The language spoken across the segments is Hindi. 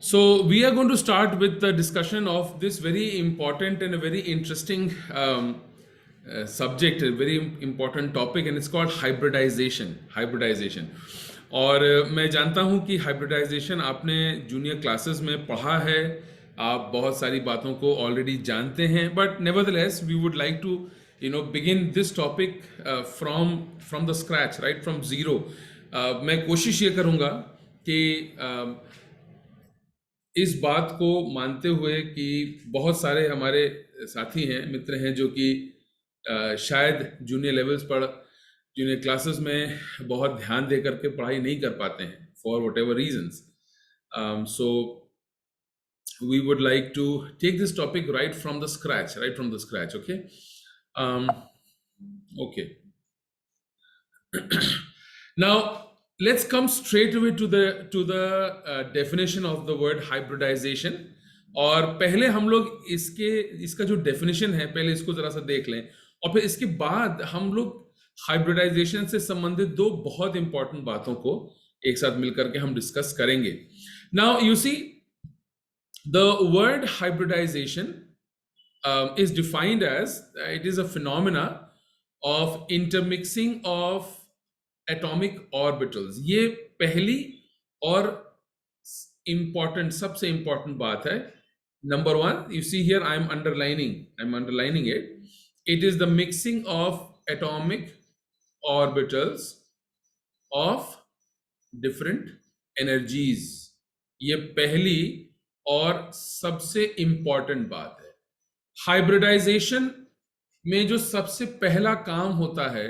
So we are going to start with the discussion of this very important and a very interesting subject, a very important topic, and it's called hybridization. Hybridization. और मैं जानता हूं कि हाइब्रिडाइजेशन आपने जूनियर क्लासेस में पढ़ा है, आप बहुत सारी बातों को ऑलरेडी जानते हैं, but nevertheless we would like to begin this topic from the scratch, right from zero. मैं कोशिश ये करूंगा कि इस बात को मानते हुए कि बहुत सारे हमारे साथी हैं, मित्र हैं, जो कि शायद जूनियर लेवल्स पर जूनियर क्लासेस में बहुत ध्यान दे करके पढ़ाई नहीं कर पाते हैं for whatever reasons. So we would like to take this topic right from the scratch, okay? Okay. Now let's come straight away to the definition of the word hybridization. और पहले हम लोग इसका जो डेफिनेशन है पहले इसको जरा सा देख लें, और फिर इसके बाद हम लोग हाइब्रिडाइजेशन से संबंधित दो बहुत इंपॉर्टेंट बातों को एक साथ मिलकर के हम डिस्कस करेंगे. Now you see, the word hybridization is defined as it is a phenomena of intermixing of atomic orbitals. ये पहली और important, सबसे important बात है. Number one, you see here I'm underlining it. It is the mixing of atomic orbitals of different energies. ये पहली और सबसे इंपॉर्टेंट बात है. हाइब्रिडाइजेशन में जो सबसे पहला काम होता है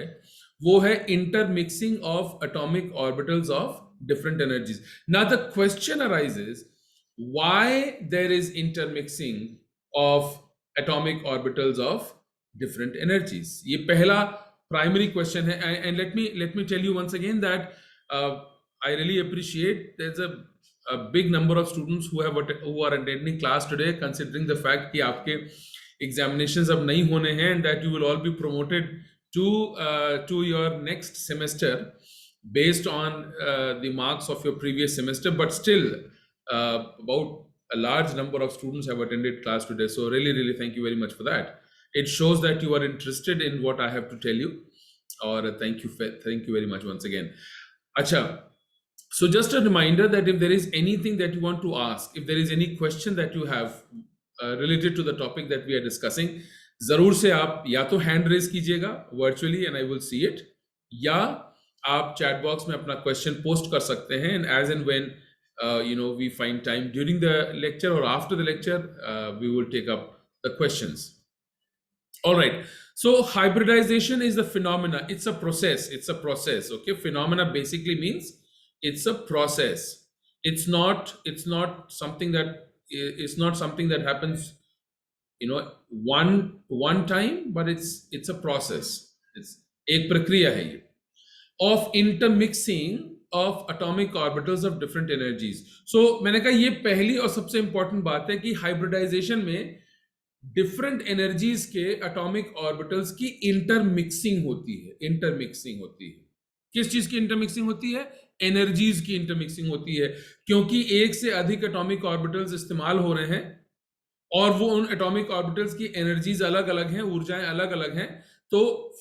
वो है intermixing of atomic orbitals of different energies. Now the question arises, why there is intermixing of atomic orbitals of different energies. ये पहला प्राइमरी क्वेश्चन है. And let me tell you once again that I really appreciate there's a big number of students who are attending class today, considering the fact कि आपके examinations अब नहीं होने हैं, and that you will all be promoted to your next semester based on the marks of your previous semester. But still, about a large number of students have attended class today, so really thank you very much for that. It shows that you are interested in what I have to tell you. Or thank you very much once again. Acha. So just a reminder that if there is anything that you want to ask, if there is any question that you have related to the topic that we are discussing, जरूर से आप या तो हैंड रेज कीजिएगा virtually and I will see it, या आप चैट बॉक्स में अपना क्वेश्चन पोस्ट कर सकते हैं, and as and when we find time during the lecture or after the lecture, we will take up the questions. All right. So hybridization is the phenomena. It's a process. Okay. Phenomena basically means it's a process. It's not something that happens one time, but it's a process. It's एक प्रक्रिया है ये of intermixing of atomic orbitals of different energies. So मैंने कहा ये पहली और सबसे इंपॉर्टेंट बात है कि हाइब्रिडाइजेशन में डिफरेंट एनर्जीज के एटॉमिक ऑर्बिटल्स की इंटरमिक्सिंग होती है. किस चीज की इंटरमिक्सिंग होती है? एनर्जीज की इंटरमिक्सिंग होती है, क्योंकि एक से अधिक एटॉमिक ऑर्बिटल्स इस्तेमाल हो रहे हैं और वो उन एटॉमिक ऑर्बिटल्स की एनर्जीज अलग अलग हैं, ऊर्जाएं अलग अलग हैं. तो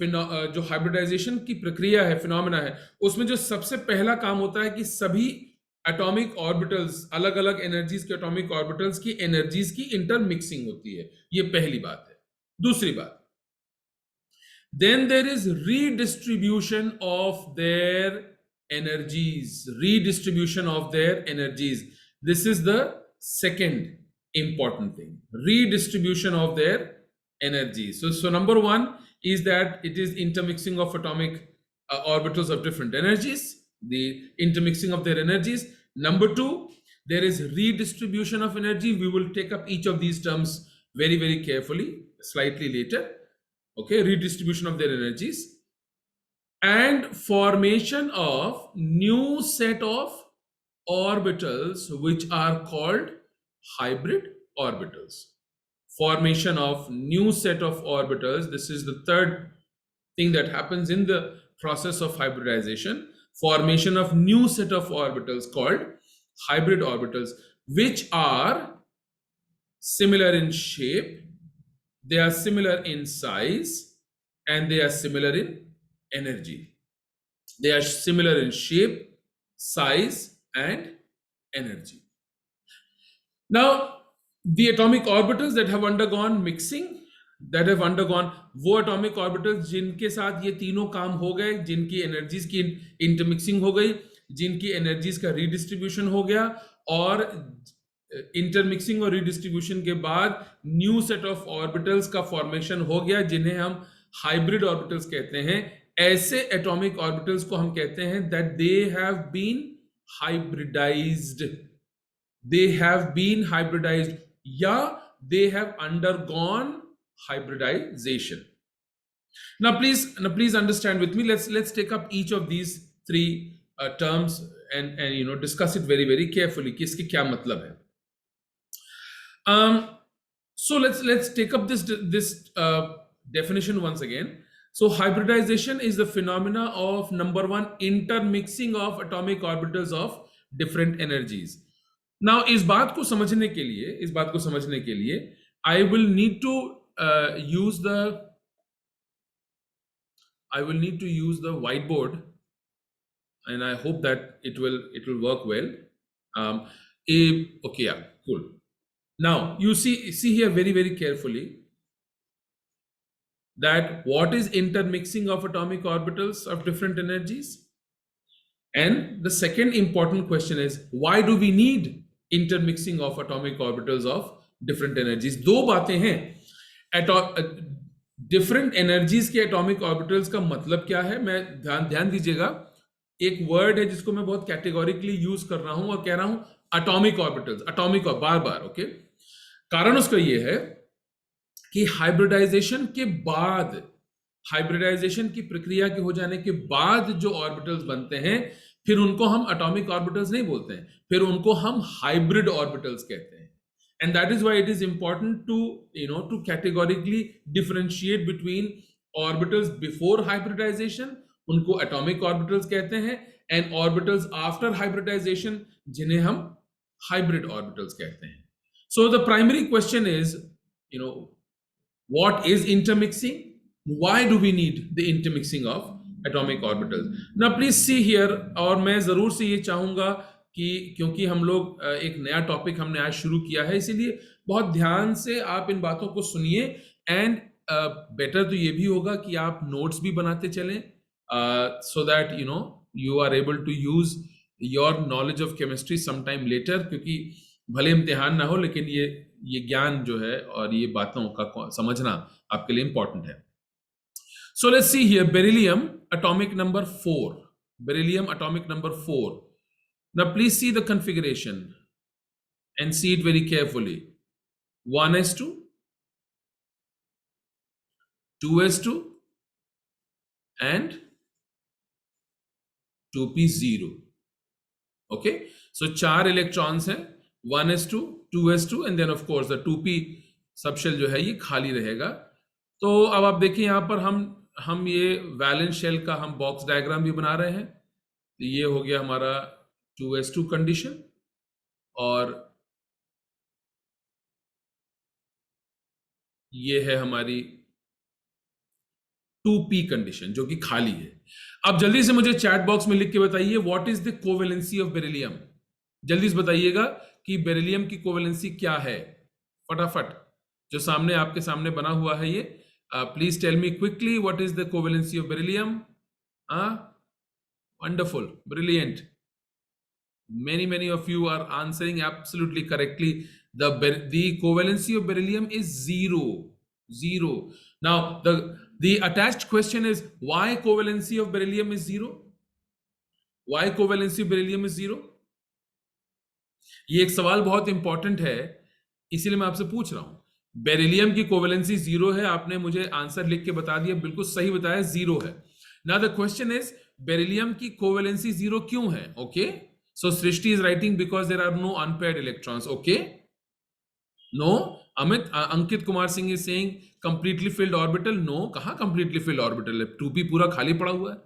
जो हाइब्रिडाइजेशन की प्रक्रिया है, फिनोमेना है, उसमें जो सबसे पहला काम होता है कि सभी एटॉमिक ऑर्बिटल्स, अलग अलग एनर्जीज के एटॉमिक ऑर्बिटल्स की एनर्जीज की इंटरमिक्सिंग होती है. ये पहली बात है. दूसरी बात, then there is redistribution of their energies. This is the second important thing, redistribution of their energies. So number one is that it is intermixing of atomic orbitals of different energies, the intermixing of their energies. Number two, there is redistribution of energy. We will take up each of these terms very carefully slightly later. Okay, redistribution of their energies and formation of new set of orbitals which are called hybrid orbitals. Formation of new set of orbitals, this is the third thing that happens in the process of hybridization. Formation of new set of orbitals called hybrid orbitals, which are similar in shape, they are similar in size, and they are similar in energy. They are similar in shape, size, and energy. Now, the atomic orbitals that have undergone mixing, that have undergone, वो atomic orbitals जिनके साथ ये तीनों काम हो गए, जिनकी energies की intermixing हो गई, जिनकी energies का redistribution हो गया, और intermixing और redistribution के बाद new set of orbitals का formation हो गया, जिन्हें हम hybrid orbitals कहते हैं. ऐसे atomic orbitals को हम कहते हैं that they have been hybridized. They have been hybridized, yeah, they have undergone hybridization. Now please understand with me. Let's take up each of these three terms and discuss it very carefully कि इसके क्या मतलब है. So let's take up this definition once again. So hybridization is the phenomena of, number one, intermixing of atomic orbitals of different energies. Now इस बात को समझने के लिए I will need to use the whiteboard, and I hope that it will work well. Okay, yeah, cool. Now you see here very carefully that what is intermixing of atomic orbitals of different energies, and the second important question is, why do we need intermixing of atomic orbitals of different energies? दो बातें हैं. Different energies के atomic orbitals का मतलब क्या है? मैं ध्यान दीजिएगा, एक वर्ड है जिसको मैं बहुत कैटेगोरिकली यूज कर रहा हूं और कह रहा हूं atomic orbitals, atomic और बार ओके. कारण उसका ये है कि हाइब्रिडाइजेशन के बाद, हाइब्रिडाइजेशन की प्रक्रिया के हो जाने के बाद जो ऑर्बिटल्स बनते हैं, फिर उनको हम एटॉमिक ऑर्बिटल्स नहीं बोलते हैं, फिर उनको हम हाइब्रिड ऑर्बिटल्स कहते हैं. And that is why it is important to categorically differentiate between orbitals before hybridisation, उनको एटॉमिक ऑर्बिटल्स कहते हैं, एंड ऑर्बिटल्स आफ्टर हाइब्रिडाइजेशन, जिन्हें हम हाइब्रिड ऑर्बिटल्स कहते हैं. So the primary question is, what is intermixing? Why do we need the intermixing of atomic orbitals? Now please see here, और मैं जरूर से ये चाहूंगा कि क्योंकि हम लोग एक नया टॉपिक हमने आज शुरू किया है, इसीलिए बहुत ध्यान से आप इन बातों को सुनिए. एंड बेटर तो ये भी होगा कि आप नोट्स भी बनाते चलें, so that you are able to use your knowledge of chemistry sometime later, क्योंकि भले इम्तिहान ना हो, लेकिन ये ज्ञान जो है और ये बातों का समझना आपके लिए इंपॉर्टेंट है. So let's see here, beryllium atomic number 4. Beryllium atomic number 4. Now please see the configuration and see it very carefully. 1s2, 2s2 and 2p0. Okay, so 4 electrons हैं, 1s2, 2s2 and then of course the 2p subshell जो है ये खाली रहेगा. तो अब आप देखिए यहाँ पर हम ये वैलेंस शेल का हम बॉक्स डायग्राम भी बना रहे हैं. तो ये हो गया हमारा 2s2 कंडीशन, और ये है हमारी 2p कंडीशन जो कि खाली है. अब जल्दी से मुझे चैट बॉक्स में लिख के बताइए, what is the covalency of beryllium. जल्दी से बताइएगा कि बेरिलियम की कोवेलेंसी क्या है, फटाफट. जो सामने आपके सामने बना हुआ है ये, please tell me quickly what is the covalency of beryllium. Wonderful, brilliant. Many of you are answering absolutely correctly. The covalency of beryllium is 0. Now the attached question is, why covalency of beryllium is 0? Why covalency of beryllium is 0? ये एक सवाल बहुत इंपॉर्टेंट है, इसीलिए मैं आपसे पूछ रहा हूं. बेरिलियम की कोवेलेंसी 0 है, आपने मुझे आंसर लिख के बता दिया, बिल्कुल सही बताया, 0 है. Now the question is, beryllium की कोवेलेंसी 0 क्यों है? Okay, so Srishti is writing because there are no unpaired electrons. Okay, no. Ankit Kumar Singh is saying completely filled orbital. No, कहां कंप्लीटली फिल्ड ऑर्बिटल है? 2p पूरा खाली पड़ा हुआ है.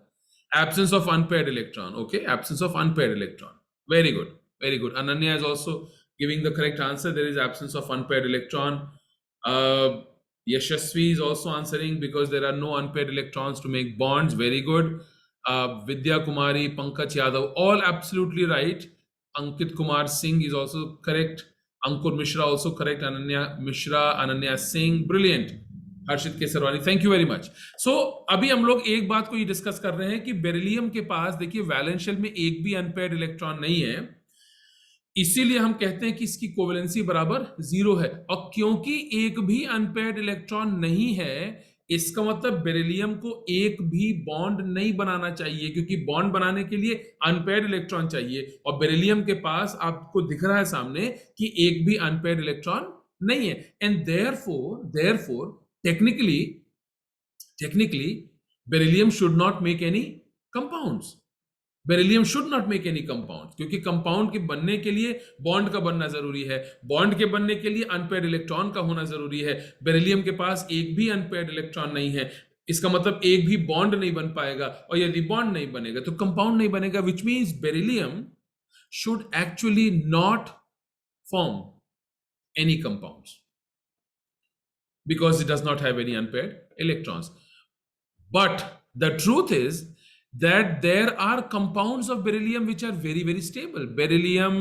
Absence of unpaired electron. Okay, absence of unpaired electron. Very good. Very good. Ananya is also giving the correct answer. There is absence of unpaired electron. Yashasvi is also answering because there are no unpaired electrons to make bonds. Very good. Vidya Kumari, Pankaj Yadav, all absolutely right. Ankit Kumar Singh is also correct. Ankur Mishra also correct. Ananya Mishra, Ananya Singh, brilliant. Harshit Kesarwani, thank you very much. So अभी हम लोग एक बात को ये डिस्कस कर रहे हैं कि बेरिलियम के पास देखिए वैलेंस शेल में एक भी अनपेयर्ड इलेक्ट्रॉन नहीं है, इसीलिए हम कहते हैं कि इसकी कोवेलेंसी बराबर 0 है. और क्योंकि एक भी अनपेयर्ड इलेक्ट्रॉन नहीं है, इसका मतलब बेरिलियम को एक भी बॉन्ड नहीं बनाना चाहिए, क्योंकि बॉन्ड बनाने के लिए अनपेयर्ड इलेक्ट्रॉन चाहिए, और बेरिलियम के पास आपको दिख रहा है सामने कि एक भी अनपेयर्ड इलेक्ट्रॉन नहीं है. And therefore technically beryllium should not make any compounds. Beryllium should not make any compound, क्योंकि कंपाउंड के बनने के लिए बॉन्ड का बनना जरूरी है, बॉन्ड के बनने के लिए अनपेयर्ड इलेक्ट्रॉन का होना जरूरी है. बेरिलियम के पास एक भी अनपेयर्ड इलेक्ट्रॉन नहीं है, इसका मतलब एक भी बॉन्ड नहीं बन पाएगा, और यदि बॉन्ड नहीं बनेगा तो कंपाउंड नहीं बनेगा, which means beryllium should actually not form any compounds because it does not have any unpaired electrons. But the truth is that there are compounds of beryllium which are very, very stable. Beryllium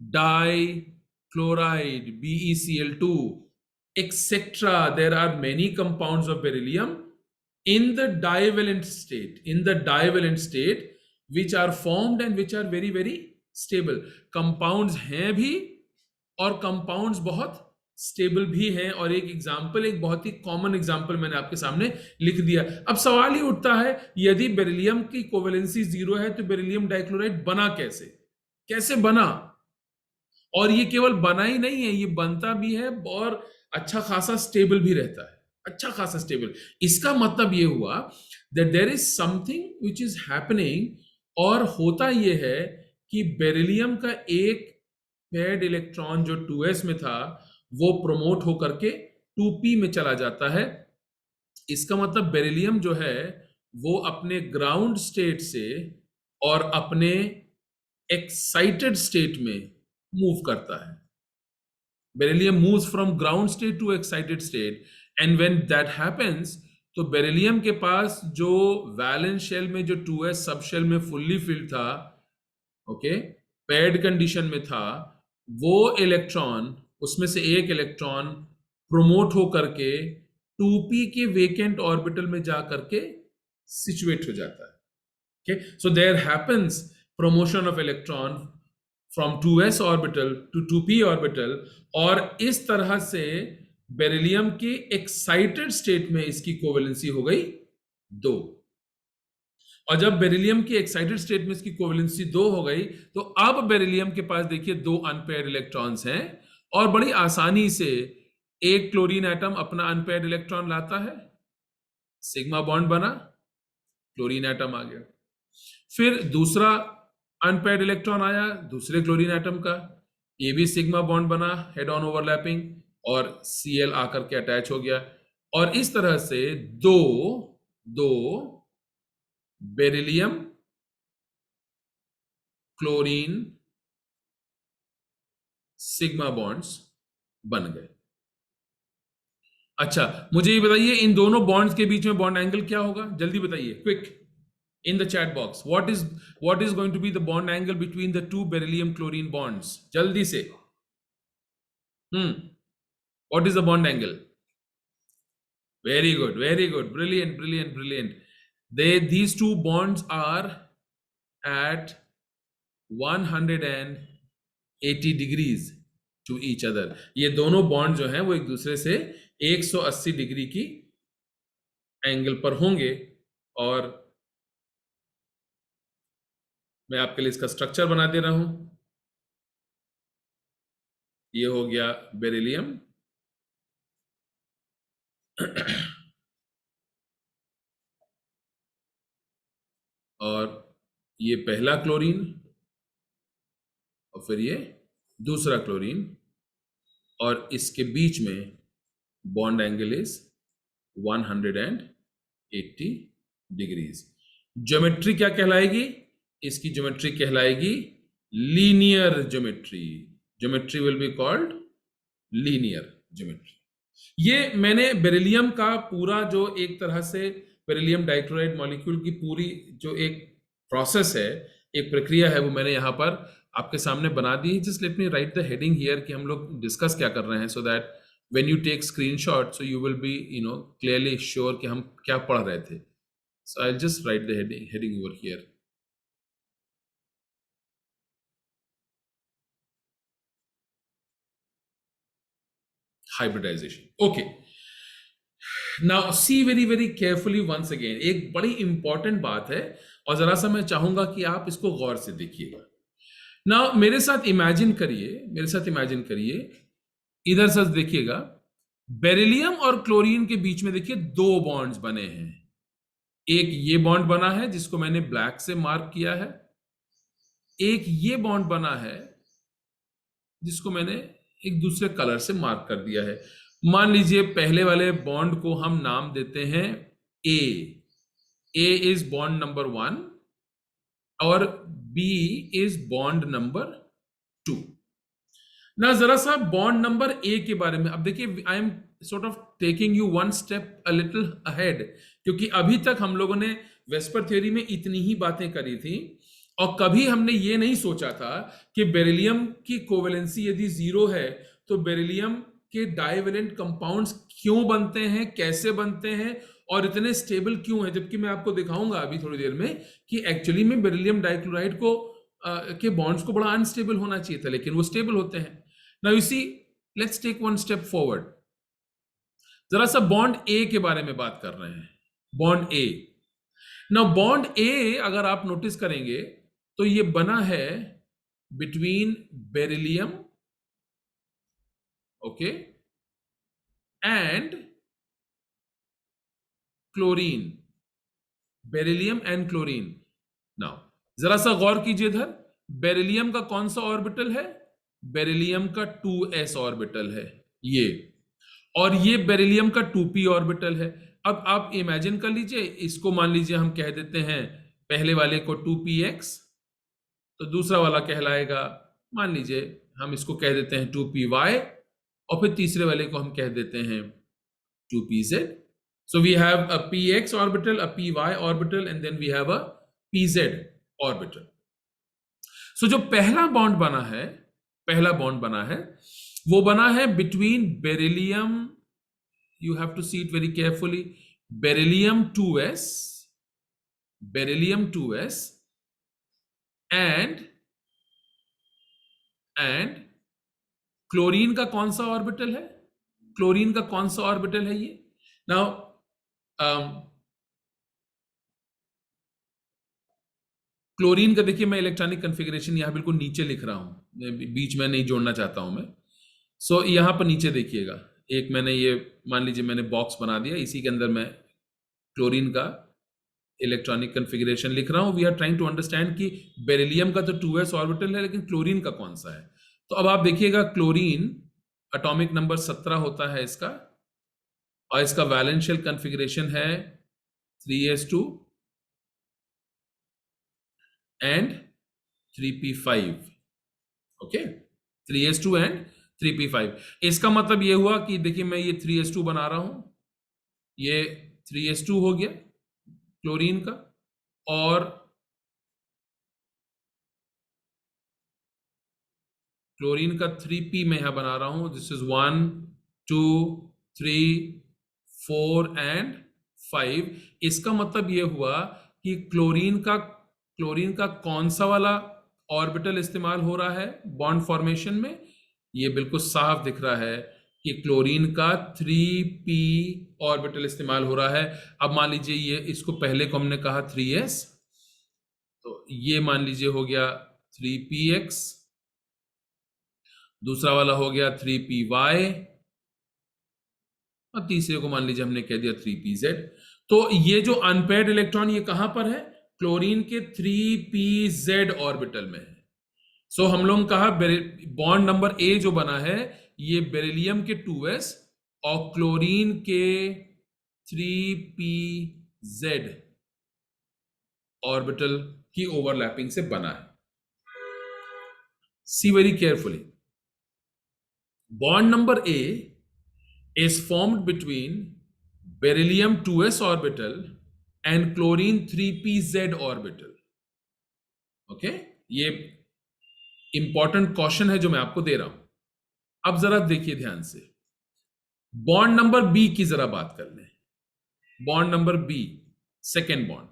dichloride, BeCl2, etc. There are many compounds of beryllium in the divalent state, which are formed and which are very, very stable. Compounds हैं भी और compounds बहुत स्टेबल भी है. और एक एग्जाम्पल, एक बहुत ही कॉमन एग्जाम्पल मैंने आपके सामने लिख दिया. अब सवाल ही उठता है, यदि बेरिलियम की कोवेलेंसी 0 है तो बेरिलियम डाइक्लोराइड बना कैसे बना? और ये केवल बना ही नहीं है, ये बनता भी है और अच्छा खासा स्टेबल भी रहता है, अच्छा खासा स्टेबल. इसका मतलब ये हुआ that there is something which is happening, और होता ये है कि बेरिलियम का एक पेयर्ड इलेक्ट्रॉन जो 2s में था वो प्रोमोट होकर के 2p में चला जाता है. इसका मतलब बेरिलियम जो है वो अपने ग्राउंड स्टेट से और अपने एक्साइटेड स्टेट में मूव करता है. Beryllium moves from ground state to excited state, and when that happens तो बेरिलियम के पास जो वैलेंस शेल में जो 2s सब शेल में फुल्ली फिल्ड था, ओके, पेयर्ड कंडीशन में था, वो इलेक्ट्रॉन, उसमें से एक इलेक्ट्रॉन प्रोमोट हो करके 2p के वेकेंट ऑर्बिटल में जा करके सिचुएट हो जाता है. Okay, so there happens promotion of electron from 2s orbital to 2p orbital, और इस तरह से बेरिलियम के एक्साइटेड स्टेट में इसकी कोवेलेंसी हो गई 2. और जब बेरिलियम की एक्साइटेड स्टेट में इसकी कोवेलेंसी 2 हो गई तो अब बेरिलियम के पास देखिए 2 अनपेयर्ड इलेक्ट्रॉन्स हैं, और बड़ी आसानी से एक क्लोरीन एटम अपना अनपेयर्ड इलेक्ट्रॉन लाता है, सिग्मा बॉन्ड बना, क्लोरीन एटम आ गया. फिर दूसरा अनपेयर्ड इलेक्ट्रॉन आया दूसरे क्लोरीन एटम का, ये भी सिग्मा बॉन्ड बना, हेड ऑन ओवरलैपिंग, और Cl आकर के अटैच हो गया. और इस तरह से दो बेरिलियम क्लोरीन सिग्मा बॉन्ड्स बन गए. अच्छा, मुझे ये बताइए इन दोनों बॉन्ड्स के बीच में बॉन्ड एंगल क्या होगा? जल्दी बताइए, quick, in the chat box. What is going to be the bond angle between the two beryllium chlorine bonds? Jaldi se. What is the bond angle? Very good, brilliant. These two bonds are at 180 degrees to each other. ये दोनों बॉन्ड जो हैं वो एक दूसरे से 180 डिग्री की एंगल पर होंगे. और मैं आपके लिए इसका स्ट्रक्चर बना दे रहा हूं. ये हो गया बेरिलियम, और ये पहला क्लोरीन, और फिर ये दूसरा क्लोरीन, और इसके बीच में bond angle is 180 degrees. Geometry क्या कहलाएगी? इसकी ज्योमेट्री कहलाएगी linear geometry. Geometry will be called linear geometry. ये मैंने बेरिलियम का पूरा जो एक तरह से बेरिलियम डाइक्लोराइड मॉलिक्यूल की पूरी जो एक प्रोसेस है, एक प्रक्रिया है, वो मैंने यहाँ पर आपके सामने बना दी है. Just let me write the heading here कि हम लोग डिस्कस क्या कर रहे हैं, so that when you take screenshot so you will be clearly sure कि हम क्या पढ़ रहे थे. So I just write the heading over here. Hybridization. Okay. Now see very very carefully once again. एक बड़ी इंपॉर्टेंट बात है और जरा सा मैं चाहूंगा कि आप इसको गौर से देखिएगा. Now मेरे साथ इमेजिन करिए, इधर से देखिएगा, बेरिलियम और क्लोरीन के बीच में देखिए दो बॉन्ड्स बने हैं. एक ये बॉन्ड बना है जिसको मैंने ब्लैक से मार्क किया है, एक ये बॉन्ड बना है जिसको मैंने एक दूसरे कलर से मार्क कर दिया है. मान लीजिए पहले वाले बॉन्ड को हम नाम देते हैं ए. ए इज बॉन्ड नंबर 1 और बी इज बॉन्ड नंबर 2. ना जरा सा बॉन्ड नंबर ए के बारे में अब देखिए, I am sort of taking you one step a little ahead, क्योंकि अभी तक हम लोगों ने वेस्पर थ्योरी में इतनी ही बातें करी थी और कभी हमने ये नहीं सोचा था कि बेरिलियम की कोवेलेंसी यदि 0 है तो बेरिलियम के डाइवेलेंट कंपाउंड्स क्यों बनते हैं, कैसे बनते हैं और इतने स्टेबल क्यों हैं. जबकि मैं आपको दिखाऊंगा अभी थोड़ी देर में कि एक्चुअली में बेरिलियम डाइक्लोराइड को के बॉन्ड्स को बड़ा अनस्टेबल होना चाहिए था, लेकिन वो स्टेबल होते हैं. Now you see, let's take one step forward. जरा सा बॉन्ड ए के बारे में बात कर रहे हैं. बॉन्ड ए. नाउ बॉन्ड ए अगर आप नोटिस करेंगे तो ये बना है between beryllium, okay, and chlorine. Beryllium and chlorine. Now जरा सा गौर कीजिए इधर, बेरिलियम का कौन सा ऑर्बिटल है? बेरिलियम का 2s ऑर्बिटल है ये, और ये बेरिलियम का 2p ऑर्बिटल है. अब आप इमेजिन कर लीजिए, इसको मान लीजिए हम कह देते हैं पहले वाले को 2px, तो दूसरा वाला कहलाएगा, मान लीजिए हम इसको कह देते हैं 2py, और फिर तीसरे वाले को हम कह देते हैं 2pz. So we have a px orbital, a py orbital, and then we have a pz orbital. So जो पहला बॉन्ड बना है वो बना है between beryllium, you have to see it very carefully, beryllium 2s and chlorine का कौन सा ऑर्बिटल है? क्लोरीन का कौन सा ऑर्बिटल है ये? नाउ क्लोरीन का देखिए, मैं इलेक्ट्रॉनिक कन्फिगरेशन यहां बिल्कुल नीचे लिख रहा हूं, बीच में नहीं जोड़ना चाहता हूं मैं. सो यहां पर नीचे देखिएगा, एक मैंने ये मान लीजिए मैंने बॉक्स बना दिया, इसी के अंदर मैं क्लोरीन का इलेक्ट्रॉनिक कन्फिगरेशन लिख रहा हूं. We are trying to understand कि बेरिलियम का तो 2s ऑर्बिटल है, लेकिन क्लोरीन का कौन सा है. तो अब आप देखिएगा, क्लोरीन एटॉमिक नंबर 17 होता है इसका, और इसका वैलेंशियल कन्फिगरेशन है 3s2 and 3p5. Okay, 3s2 and 3p5. इसका मतलब ये हुआ कि देखिए मैं ये 3s2 बना रहा हूं, ये 3s2 हो गया क्लोरीन का, और क्लोरीन का 3p मैं यहां बना रहा हूं. This is 1 2 3 4 and 5. इसका मतलब ये हुआ कि क्लोरीन का कौन सा वाला ऑर्बिटल इस्तेमाल हो रहा है बॉन्ड फॉर्मेशन में? ये बिल्कुल साफ दिख रहा है कि क्लोरीन का 3p ऑर्बिटल इस्तेमाल हो रहा है. अब मान लीजिए ये, इसको पहले को हमने कहा 3s, तो ये मान लीजिए हो गया 3px, दूसरा वाला हो गया 3py, और तीसरे को मान लीजिए हमने कह दिया 3pz. तो ये जो अनपेयर्ड इलेक्ट्रॉन ये कहां पर है? क्लोरीन के 3pz ऑर्बिटल में है. सो हम लोग कहा बॉन्ड नंबर ए जो बना है ये बेरिलियम के 2s और क्लोरीन के 3pz ऑर्बिटल की ओवरलैपिंग से बना है. See very carefully. Bond number A is formed between beryllium 2s orbital and chlorine 3pz orbital. Okay, ये इंपॉर्टेंट क्वेश्चन है जो मैं आपको दे रहा हूं. अब जरा देखिए ध्यान से. बॉन्ड नंबर बी की जरा बात कर लें. Bond number B, second bond,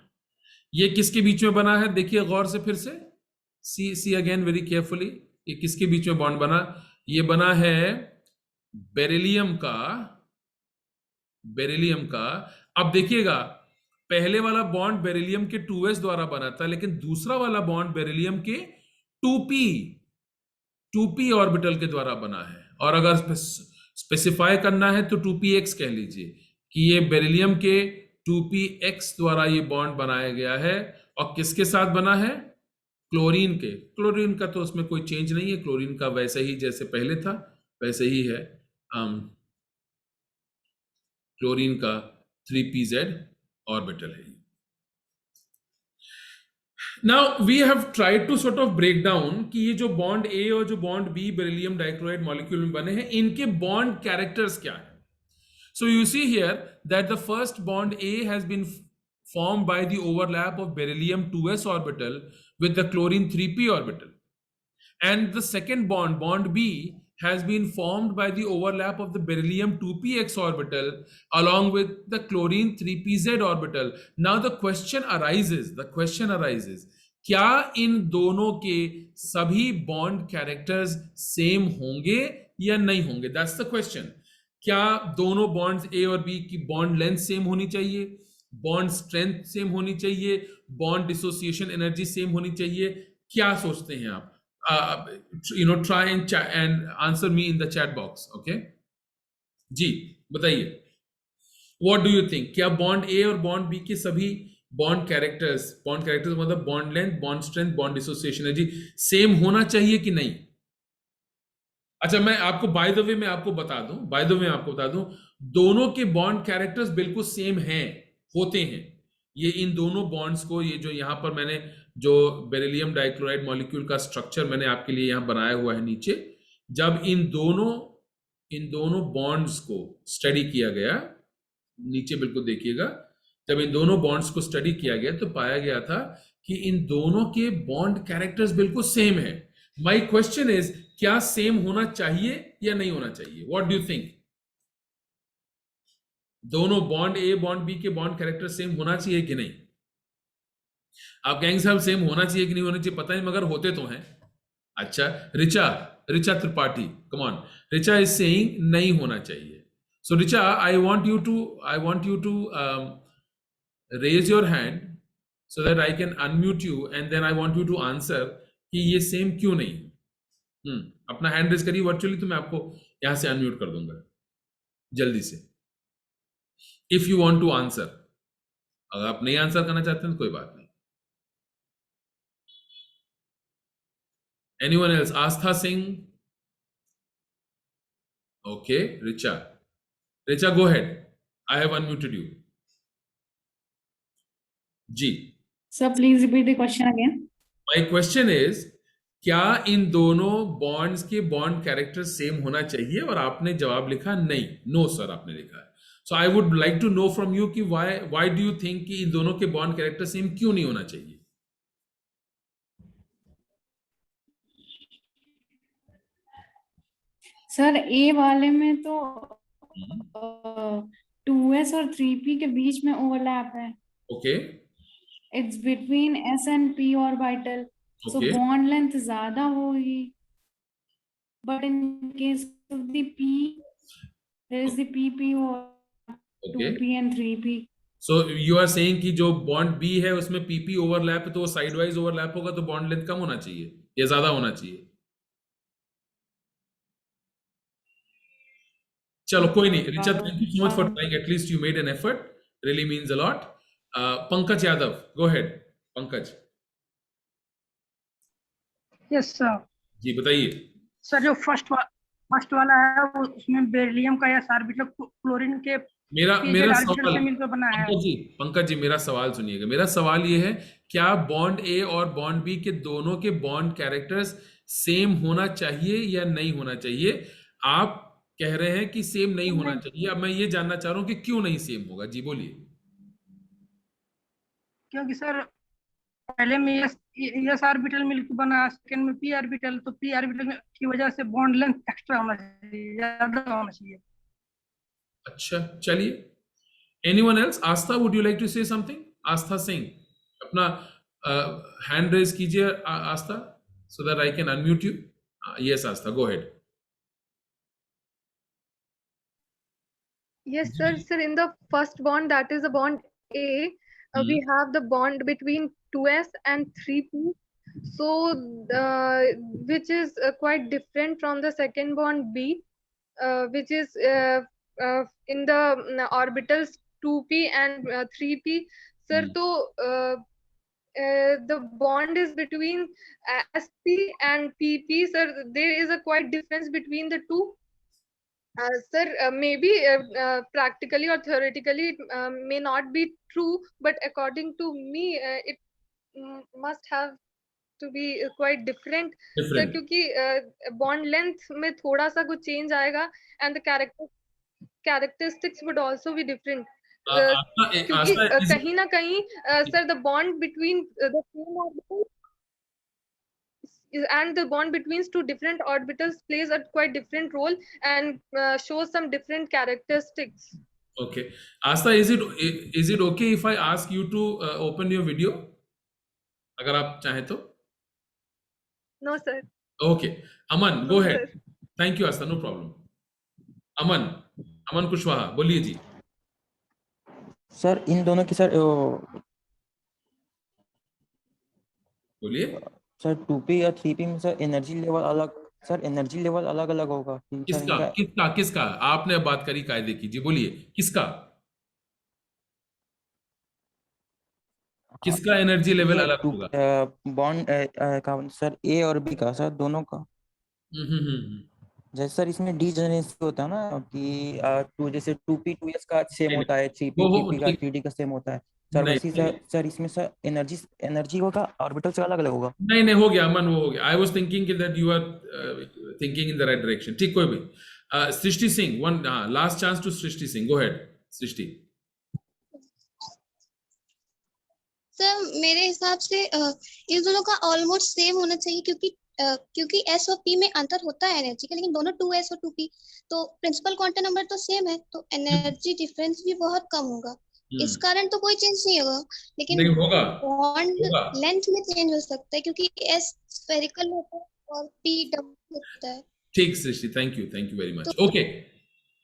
ये किसके बीच में बना है? देखिए गौर से फिर से. See again very carefully. ये किसके बीच में बॉन्ड बना? ये बना है बेरिलियम का. बेरिलियम का. अब देखिएगा, पहले वाला बॉन्ड बेरिलियम के 2s द्वारा बना था, लेकिन दूसरा वाला बॉन्ड बेरिलियम के 2p ऑर्बिटल के द्वारा बना है. और अगर स्पेसिफाई करना है तो 2px कह लीजिए कि ये बेरिलियम के 2px द्वारा ये बॉन्ड बनाया गया है. और किसके साथ बना है? क्लोरीन के. क्लोरीन का तो उसमें कोई चेंज नहीं है, क्लोरीन का वैसे ही जैसे पहले था वैसे ही है. क्लोरीन का 3pz ऑर्बिटल है. Now we have tried to sort of break down कि ये जो बॉन्ड ए और जो bond B beryllium dichloride molecule में बने हैं, इनके बॉन्ड कैरेक्टर्स क्या है. So you see here that the first bond A has been formed by the overlap of beryllium 2s orbital with the chlorine 3p orbital, and the second bond, bond B, has been formed by the overlap of the beryllium 2px orbital along with the chlorine 3pz orbital. Now the question arises, क्या इन दोनों के सभी बॉन्ड कैरेक्टर्स सेम होंगे या नहीं होंगे? That's the question. क्या दोनों बॉन्ड्स ए और बी की बॉन्ड लेंथ सेम होनी चाहिए, बॉन्ड स्ट्रेंथ सेम होनी चाहिए, बॉन्ड डिसोसिएशन एनर्जी सेम होनी चाहिए? क्या सोचते हैं आप? Try and answer me in the chat box. Okay जी, बताइए. What do you think? क्या बॉन्ड ए और बॉन्ड बी के सभी बॉन्ड कैरेक्टर्स मतलब bond length, bond strength, bond dissociation energy same होना चाहिए कि नहीं? अच्छा, मैं आपको बाय द वे मैं आपको बता दूं, दोनों के बॉन्ड कैरेक्टर्स बिल्कुल सेम होते हैं. ये इन दोनों बॉन्ड्स को, ये जो यहां पर मैंने जो बेरिलियम डाइक्लोराइड मॉलिक्यूल का स्ट्रक्चर मैंने आपके लिए यहां बनाया हुआ है नीचे, जब इन दोनों बॉन्ड्स को स्टडी किया गया, नीचे बिल्कुल देखिएगा, जब इन दोनों बॉन्ड्स को स्टडी किया गया तो पाया गया था कि इन दोनों के बॉन्ड कैरेक्टर्स बिल्कुल सेम है. माय क्वेश्चन इज, क्या सेम होना चाहिए या नहीं होना चाहिए? What do you think? दोनों बॉन्ड ए बॉन्ड बी के बॉन्ड कैरेक्टर सेम होना चाहिए कि नहीं? आप कहेंगे साहब सेम होना चाहिए कि नहीं होना चाहिए, पता नहीं, मगर होते तो हैं. अच्छा, Richa Tripathi, come on. Richa is saying नहीं होना चाहिए. So Richa, I want you to raise your hand so that I can unmute you and then I want you to answer कि ये सेम क्यों नहीं. अपना हैंड रेज करिए वर्चुअली, तो मैं आपको यहां से अनम्यूट कर दूंगा जल्दी से. If you want to answer, अगर आप नहीं आंसर करना चाहते हैं तो कोई बात नहीं. Anyone else? Aastha Singh. Okay, Richa go ahead. I have unmuted you. जी sir, please repeat the question again. My question is, क्या इन दोनों बॉन्ड्स के बॉन्ड कैरेक्टर सेम होना चाहिए? और आपने जवाब लिखा नहीं, नो सर आपने लिखा है. So I would like to know from you कि व्हाई डू यू थिंक कि इन दोनों के बॉन्ड कैरेक्टर सेम क्यों नहीं होना चाहिए? सर, ए वाले में तो 2s और 3p के बीच में ओवरलैप है. Okay, it's between s and p orbital, so Okay. Bond length ज्यादा होगी. But in case of the p, there is the pp और Okay. 2p and 3p. So you are saying कि जो बॉन्ड बी है उसमें पीपी ओवरलैप है, तो वो साइड वाइज ओवरलैप होगा, तो बॉन्ड लेंथ कम होना चाहिए या ज्यादा होना चाहिए? चलो कोई नहीं. Richa, thank you so much for trying, at least you made an effort, really means a lot. Pankaj Yadav, go ahead. Pankaj yes sir. जी बताइए. सर, जो फर्स्ट वाला है वो उसमें बेरिलियम का या ऑर्बिटल क्लोरीन के मेरा ऑर्बिटल सवाल, से मिलकर बना है. पंकज जी मेरा सवाल सुनिएगा. मेरा सवाल ये है, क्या बॉन्ड ए और बॉन्ड बी के दोनों के बॉन्ड कैरेक्टर्स सेम होना चाहिए या नहीं होना चाहिए? आप कह रहे हैं कि सेम नहीं होना चाहिए। अब मैं ये जानना चाह रहा हूं कि क्यों नहीं सेम होगा। जी बोलिए। क्योंकि सर पहले में एस ऑर्बिटल मिलकर बना, सेकंड में पी ऑर्बिटल, तो पी ऑर्बिटल की वजह से बॉन्ड लेंथ एक्स्ट्रा होना चाहिए, ज्यादा होना चाहिए। अच्छा, चलिए। Anyone else? Aastha, would you like to say something? Aastha Singh, अपना हैंड रेज कीजिए Aastha, so that I can unmute you. Yes Aastha, go ahead. Yes, sir. Sir, in the first bond, that is the bond A, we have the bond between 2s and 3p. So, which is quite different from the second bond B, which is in the orbitals 2p and 3p. Sir, so the bond is between sp and pp. Sir, there is a quite difference between the two. Sir, maybe practically or theoretically it may not be true, but according to me, it must have to be quite different. Sir, different. क्योंकि bond length में थोड़ा सा कुछ change आएगा, and the characteristics would also be different. क्योंकि आस्था, कहीं ना कहीं sir, the bond between the same orbitals and the bond between two different orbitals plays a quite different role and shows some different characteristics. okay. Asta, is it okay if I ask you to open your video? अगर आप चाहें तो। No, sir. Okay. Aman, No, go ahead. sir. Thank you, Asta, no problem. अमन कुशवाहा, बोलिए जी। सर इन दोनों की सर बोलिए। सर 2p या 3p में सर एनर्जी लेवल अलग, सर एनर्जी लेवल अलग अलग होगा कि सर किसका इनका किसका किसका? आपने अब बात करी कायदे की, जी बोलिए, किसका किसका एनर्जी लेवल ये अलग टू होगा? बॉन्ड का सर ए और बी का सर दोनों का। हम्म। जैसे सर इसमें डीजेनेरेसी होता है ना कि टू जैसे 2p 2s का सेम नहीं, होता है, 3p वो 3p का ठीक। 3d का सेम होता है सर, नहीं वैसे ही सर इसमें सर एनर्जी एनर्जी होगा ऑर्बिटल से अलग अलग होगा। नहीं नहीं, हो गया अमन, वो हो गया। I was thinking that you are thinking in the right direction. ठीक, कोई भी। Srishti Singh, one last chance to Srishti Singh, go ahead Srishti. Sir मेरे हिसाब से इस दोनों का ऑलमोस्ट सेम होना चाहिए, क्योंकि एस और पी में अंतर होता है एनर्जी का, लेकिन दोनों 2s और 2p, तो प्रिंसिपल क्वांटम नंबर तो सेम है, तो एनर्जी डिफरेंस भी बहुत कम होगा। इस कारण तो कोई चेंज नहीं होगा, लेकिन होगा बॉन्ड लेंथ में चेंज हो सकता है क्योंकि एस स्फेरिकल होता है और पी डबल होता है। ठीक Srishti, thank you very much.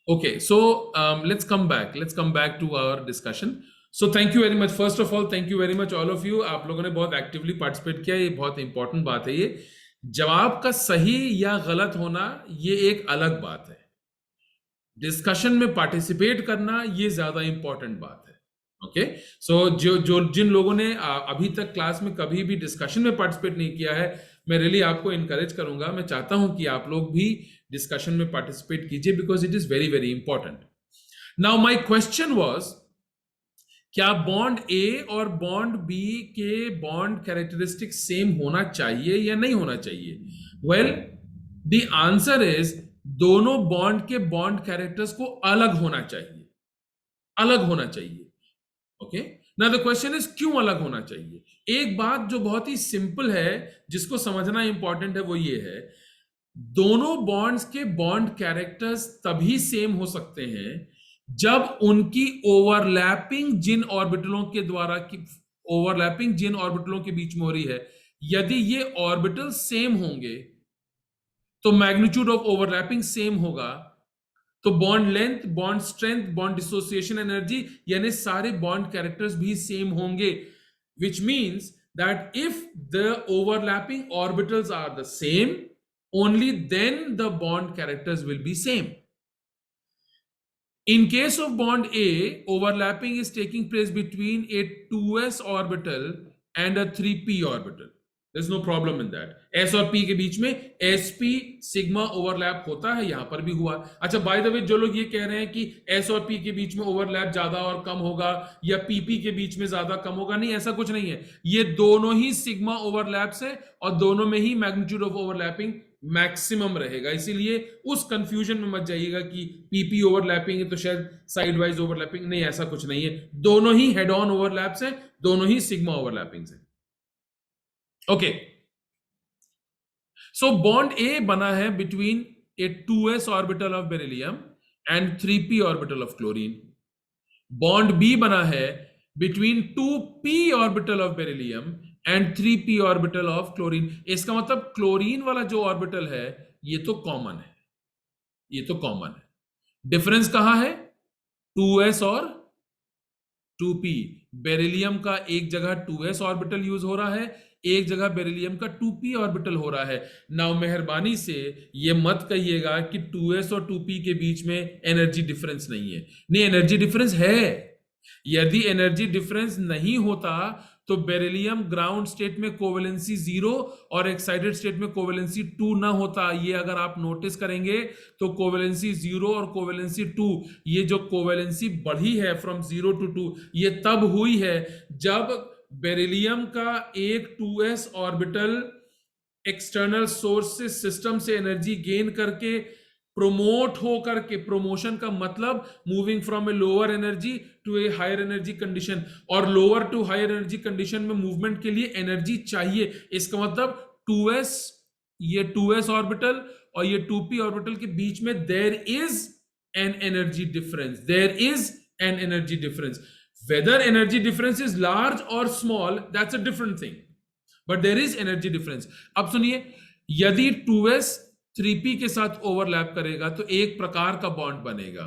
Okay, so let's come back to our discussion. So thank you very much, first of all thank you very much all of you. आप लोगों ने बहुत एक्टिवली पार्टिसिपेट किया, ये बहुत इंपॉर्टेंट बात है। ये जवाब का सही या गलत होना ये एक अलग बात है, डिस्कशन में पार्टिसिपेट करना ये ज्यादा इंपॉर्टेंट बात है। ओके, सो जिन लोगों ने अभी तक क्लास में कभी भी डिस्कशन में पार्टिसिपेट नहीं किया है, मैं रियली आपको इनकरेज करूंगा, मैं चाहता हूं कि आप लोग भी डिस्कशन में पार्टिसिपेट कीजिए, because it is very very important. Now my question was, क्या बॉन्ड ए और बॉन्ड बी के बॉन्ड कैरेक्टरिस्टिक सेम होना चाहिए या नहीं होना चाहिए? वेल, द आंसर इज दोनों बॉन्ड के बॉन्ड कैरेक्टर्स को अलग होना चाहिए, अलग होना चाहिए। Okay, now the question is क्यों अलग होना चाहिए? एक बात जो बहुत ही सिंपल है, जिसको समझना इंपॉर्टेंट है, वो ये है, दोनों बॉन्ड्स के बॉन्ड कैरेक्टर्स तभी सेम हो सकते हैं जब उनकी ओवरलैपिंग जिन ऑर्बिटलों के द्वारा की ओवरलैपिंग जिन ऑर्बिटलों के बीच में हो रही है, यदि ये ऑर्बिटल सेम होंगे तो मैग्नीट्यूड ऑफ ओवरलैपिंग सेम होगा, तो bond length, bond strength, bond dissociation energy, यानी सारे बॉन्ड कैरेक्टर्स भी सेम होंगे, which means that if the overlapping orbitals are the same, only then the bond characters will be same. In case of bond A, overlapping is taking place between a 2s orbital and a 3p orbital. There's no problem in that. S और P के बीच में sp सिग्मा ओवरलैप होता है, यहां पर भी हुआ. अच्छा, बाय द वे, जो लोग ये कह रहे हैं कि S और P के बीच में ओवरलैप ज्यादा और कम होगा या PP के बीच में ज्यादा कम होगा, नहीं, ऐसा कुछ नहीं है. ये दोनों ही सिग्मा ओवरलैप्स है और दोनों में ही मैग्नीट्यूड ऑफ ओवरलैपिंग मैक्सिमम रहेगा. इसीलिए उस कंफ्यूजन में मत जाइएगा कि PP ओवरलैपिंग है तो शायद साइड वाइज ओवरलैपिंग, नहीं, ऐसा कुछ नहीं है. दोनों ही हेड ऑन ओवरलैप्स है, दोनों ही सिग्मा ओवरलैपिंग्स है. ओके, सो बॉन्ड ए बना है between a 2s orbital of beryllium and 3p orbital of chlorine. Bond B बना है between 2p orbital of beryllium and 3p orbital of chlorine. इसका मतलब क्लोरीन वाला जो ऑर्बिटल है ये तो कॉमन है, ये तो कॉमन है. डिफरेंस कहां है? 2s और 2p. बेरिलियम का एक जगह 2s ऑर्बिटल यूज हो रहा है, एक जगह बेरिलियम का 2p ऑर्बिटल हो रहा है. नाउ मेहरबानी से ये मत कहिएगा कि 2s और 2p के बीच में एनर्जी डिफरेंस नहीं है. नहीं, एनर्जी डिफरेंस है. यदि एनर्जी डिफरेंस नहीं होता तो बेरिलियम ग्राउंड स्टेट में कोवेलेंसी 0 और एक्साइटेड स्टेट में कोवेलेंसी 2 ना होता. ये अगर आप नोटिस करेंगे तो कोवेलेंसी 0 और कोवेलेंसी 2, ये जो कोवेलेंसी बढ़ी है फ्रॉम 0 to 2, ये तब हुई है जब बेरिलियम का एक 2s ऑर्बिटल एक्सटर्नल सोर्स से, सिस्टम से एनर्जी गेन करके प्रोमोट हो करके, प्रोमोशन का मतलब moving from a lower energy to a higher energy condition, और lower to higher energy condition में मूवमेंट के लिए एनर्जी चाहिए. इसका मतलब 2s, ये 2s ऑर्बिटल और ये 2p ऑर्बिटल के बीच में there is an energy difference, there is an energy difference. Whether energy difference is large or small, that's a different thing. But there is energy difference. अब सुनिए, यदि 2s 3p के साथ ओवरलैप करेगा तो एक प्रकार का बॉन्ड बनेगा,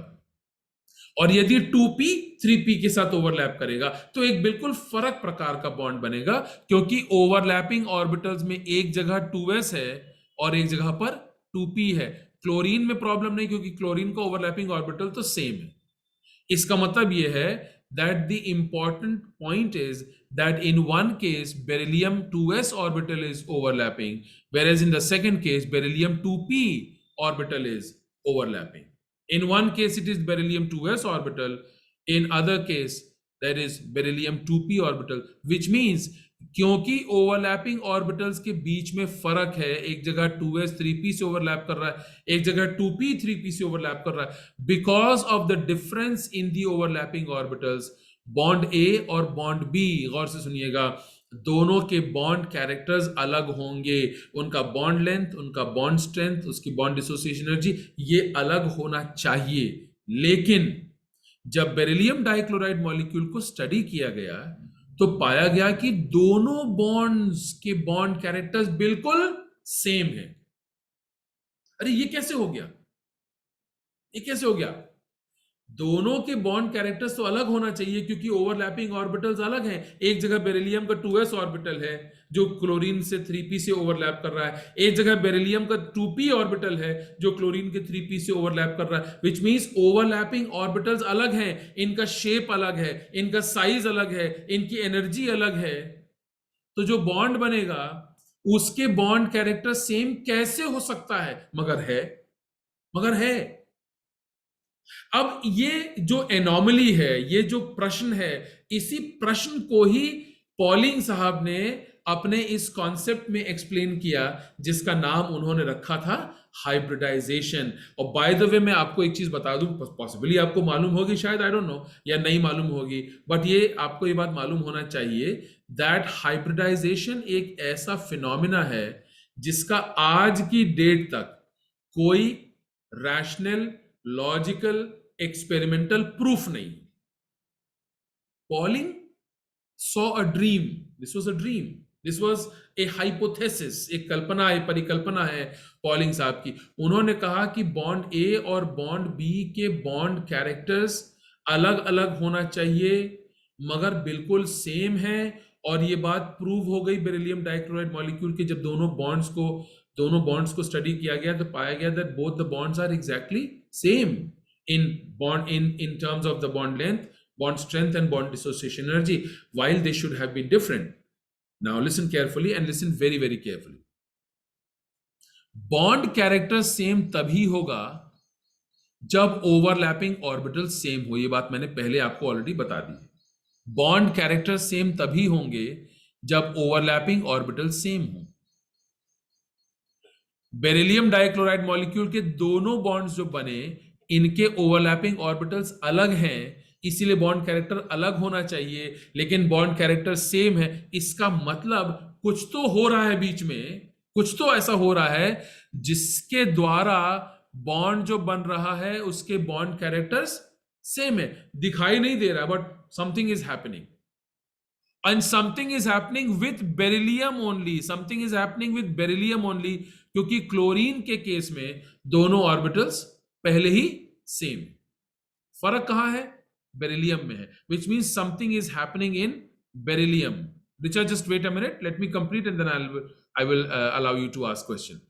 और यदि 2p 3p के साथ ओवरलैप करेगा तो एक बिल्कुल फर्क प्रकार का बॉन्ड बनेगा, क्योंकि ओवरलैपिंग ऑर्बिटल्स में एक जगह 2s है और एक जगह पर 2p है. क्लोरीन में प्रॉब्लम नहीं, क्योंकि क्लोरीन का ओवरलैपिंग ऑर्बिटल तो सेम है. इसका मतलब यह है that the important point is that in one case beryllium 2s orbital is overlapping, whereas in the second case beryllium 2p orbital is overlapping. In one case it is beryllium 2s orbital, in other case that is beryllium 2p orbital, which means क्योंकि ओवरलैपिंग ऑर्बिटल्स के बीच में फर्क है, एक जगह 2s 3p से ओवरलैप कर रहा है, एक जगह 2p 3p से ओवरलैप कर रहा है, because of the difference in the overlapping orbitals, bond A और बॉन्ड बी, गौर से सुनिएगा, दोनों के बॉन्ड कैरेक्टर्स अलग होंगे. उनका बॉन्ड लेंथ, उनका बॉन्ड स्ट्रेंथ, उसकी बॉन्ड डिसोसिएशन एनर्जी, ये अलग होना चाहिए. लेकिन जब बेरिलियम डाइक्लोराइड मॉलिक्यूल को स्टडी किया गया तो पाया गया कि दोनों बॉन्ड्स के बॉन्ड कैरेक्टर्स बिल्कुल सेम है. अरे ये कैसे हो गया? ये कैसे हो गया? दोनों के बॉन्ड कैरेक्टर्स तो अलग होना चाहिए, क्योंकि ओवरलैपिंग ऑर्बिटल्स अलग हैं. एक जगह बेरिलियम का 2s ऑर्बिटल है जो क्लोरीन से 3p से ओवरलैप कर रहा है, एक जगह बेरिलियम का 2p ऑर्बिटल है जो क्लोरीन के 3p से ओवरलैप कर रहा है, विच मींस ओवरलैपिंग ऑर्बिटल्स अलग हैं, इनका शेप अलग है, इनका साइज अलग है, इनकी एनर्जी अलग है. तो जो बॉन्ड बनेगा उसके बॉन्ड कैरेक्टर सेम कैसे हो सकता है? मगर है. अब ये जो एनॉमली है, ये जो प्रश्न है, इसी प्रश्न को ही पॉलिंग साहब ने अपने इस कॉन्सेप्ट में एक्सप्लेन किया, जिसका नाम उन्होंने रखा था हाइब्रिडाइजेशन. और बाय द वे मैं आपको एक चीज बता दूं, पॉसिबली आपको मालूम होगी, शायद आई डोंट नो, या नहीं मालूम होगी, बट ये आपको ये बात मालूम होना चाहिए दैट हाइब्रिडाइजेशन एक ऐसा फिनोमिना है जिसका आज की डेट तक कोई रैशनल, लॉजिकल, एक्सपेरिमेंटल प्रूफ नहीं. Polling saw a dream. This was a dream. This was a hypothesis. एक कल्पना है, परिकल्पना है पॉलिंग साहब की. उन्होंने कहा कि बॉन्ड ए और बॉन्ड बी के बॉन्ड कैरेक्टर्स अलग अलग होना चाहिए मगर बिल्कुल सेम है, और ये बात प्रूव हो गई बेरिलियम डाइक्लोराइड मॉलिक्यूल के जब दोनों बॉन्ड्स को स्टडी किया गया तो पाया गया that both the bonds are exactly same in terms of the bond length, bond strength and bond dissociation energy, while they should have been different. Now listen carefully and listen very very carefully. Bond character same तभी होगा जब ओवरलैपिंग ऑर्बिटल सेम हो. ये बात मैंने पहले आपको ऑलरेडी बता दी है. बॉन्ड कैरेक्टर सेम तभी होंगे जब ओवरलैपिंग ऑर्बिटल सेम हो. बेरिलियम डाइक्लोराइड मॉलिक्यूल के दोनों बॉन्ड्स जो बने, इनके ओवरलैपिंग ऑर्बिटल्स अलग हैं, इसीलिए बॉन्ड कैरेक्टर अलग होना चाहिए, लेकिन बॉन्ड कैरेक्टर सेम है. इसका मतलब कुछ तो हो रहा है बीच में, कुछ तो ऐसा हो रहा है जिसके द्वारा बॉन्ड जो बन रहा है उसके बॉन्ड कैरेक्टर्स सेम है. दिखाई नहीं दे रहा, but something is happening. And something is happening with beryllium only. Something is happening with beryllium only, क्योंकि क्लोरीन के केस में दोनों ऑर्बिटल्स पहले ही सेम. फर्क कहां है? बेरिलियम में है. Which means something is happening in beryllium. Richard, just wait a minute. Let me complete and then I will allow you to ask question.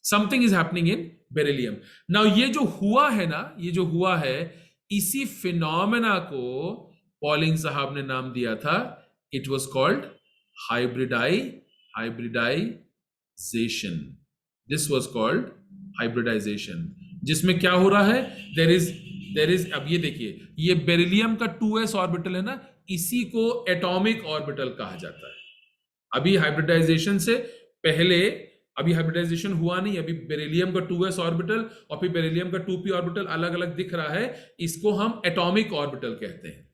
Something is happening in beryllium. Now ये जो हुआ है ना, ये जो हुआ है, इसी फिनोमेना को पॉलिंग साहब ने नाम दिया था, it was called hybridization. This was called hybridization, जिसमें क्या हो रहा है, देर इज अब ये देखिए, ये बेरिलियम का 2s ऑर्बिटल है ना, इसी को एटॉमिक ऑर्बिटल कहा जाता है. अभी हाइब्रिडाइजेशन से पहले, अभी हाइब्रिडाइजेशन हुआ नहीं, अभी बेरिलियम का 2s ऑर्बिटल और फिर बेरिलियम का 2p ऑर्बिटल अलग अलग दिख रहा है, इसको हम एटॉमिक ऑर्बिटल कहते हैं.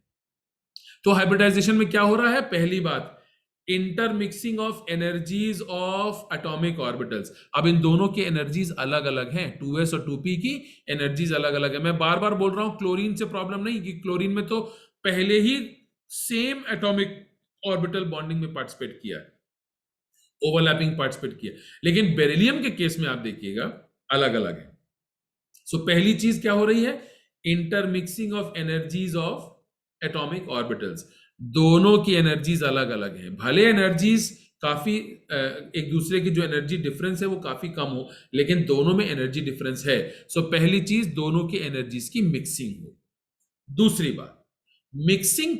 तो हाइब्रिडाइजेशन में क्या हो रहा है? पहली बात, intermixing of energies of atomic orbitals. अब इन दोनों की एनर्जीज अलग अलग हैं, 2s और 2p की एनर्जीज अलग अलग है. मैं बार बार बोल रहा हूं, क्लोरीन से प्रॉब्लम नहीं, कि क्लोरीन में तो पहले ही सेम एटॉमिक ऑर्बिटल बॉन्डिंग में पार्टिसिपेट किया है, ओवरलैपिंग पार्टिसिपेट किया, लेकिन बेरिलियम के केस में आप देखिएगा अलग अलग है. सो पहली चीज क्या हो रही है? Intermixing of energies of atomic orbitals. दोनों की एनर्जीज अलग अलग हैं. भले एनर्जीज काफी एक दूसरे की जो एनर्जी डिफरेंस है वो काफी कम हो, लेकिन दोनों में एनर्जी डिफरेंस है. सो पहली चीज, दोनों की एनर्जीज की मिक्सिंग हो. दूसरी बात, मिक्सिंग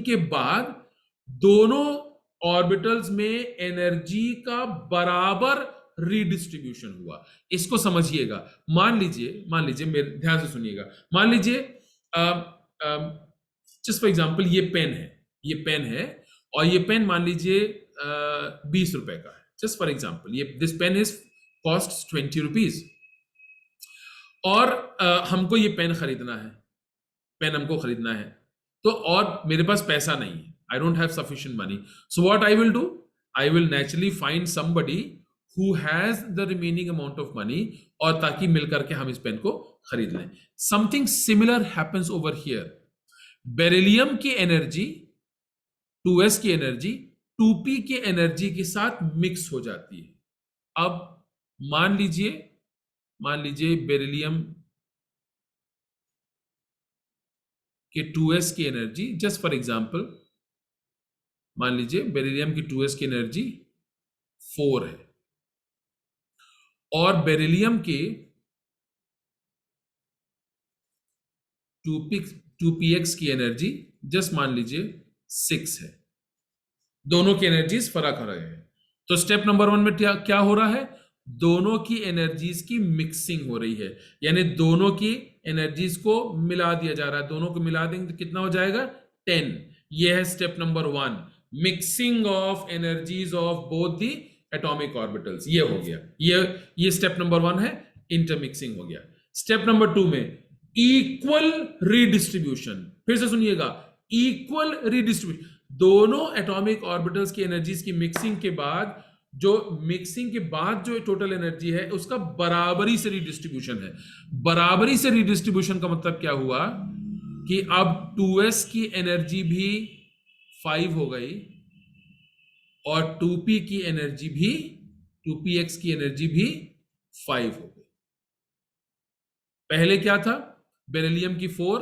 के बाद दोनों ऑर्बिटल्स में एनर्जी का बराबर रीडिस्ट्रीब्यूशन हुआ. इसको समझिएगा. मान लीजिए मेरे ध्यान से सुनिएगा. मान लीजिए जस्ट फॉर एग्जांपल ये पेन है और ये पेन मान लीजिए 20 रुपए का है. जस्ट फॉर एग्जांपल, ये this pen is cost 20 rupees, और हमको ये पेन खरीदना है, तो और मेरे पास पैसा नहीं है, I don't have sufficient money. So what I will do, I will naturally find somebody who has the remaining amount of money, और ताकि मिलकर के हम इस पेन को खरीद लें. Something similar happens over here. Beryllium की एनर्जी, 2s की एनर्जी 2p की एनर्जी के साथ मिक्स हो जाती है. अब मान लीजिए बेरिलियम के 2s की एनर्जी, जस्ट फॉर एग्जांपल मान लीजिए बेरिलियम की 2s की एनर्जी 4 है, और बेरिलियम के 2px की एनर्जी जस्ट मान लीजिए 6 है. दोनों की एनर्जीज फर्क हो रहे हैं. तो स्टेप नंबर 1 में क्या हो रहा है? दोनों की एनर्जीज की मिक्सिंग हो रही है, यानी दोनों की एनर्जीज को मिला दिया जा रहा है. दोनों को मिला देंगे तो कितना हो जाएगा? 10. ये है step number 1, mixing of energies of both the atomic orbitals. ये हो गया, ये स्टेप नंबर 1 है, इंटरमिक्सिंग हो गया. स्टेप नंबर 2 में इक्वल रीडिस्ट्रीब्यूशन. फिर से सुनिएगा, इक्वल रीडिस्ट्रीब्यूशन. दोनों एटॉमिक ऑर्बिटल्स की एनर्जीज की मिक्सिंग के बाद जो टोटल एनर्जी है उसका बराबरी से रीडिस्ट्रीब्यूशन है. बराबरी से रीडिस्ट्रीब्यूशन का मतलब क्या हुआ कि अब 2s की एनर्जी भी 5 हो गई और 2p की एनर्जी भी, 2px की एनर्जी भी 5 हो गई. पहले क्या था? बेरिलियम की 4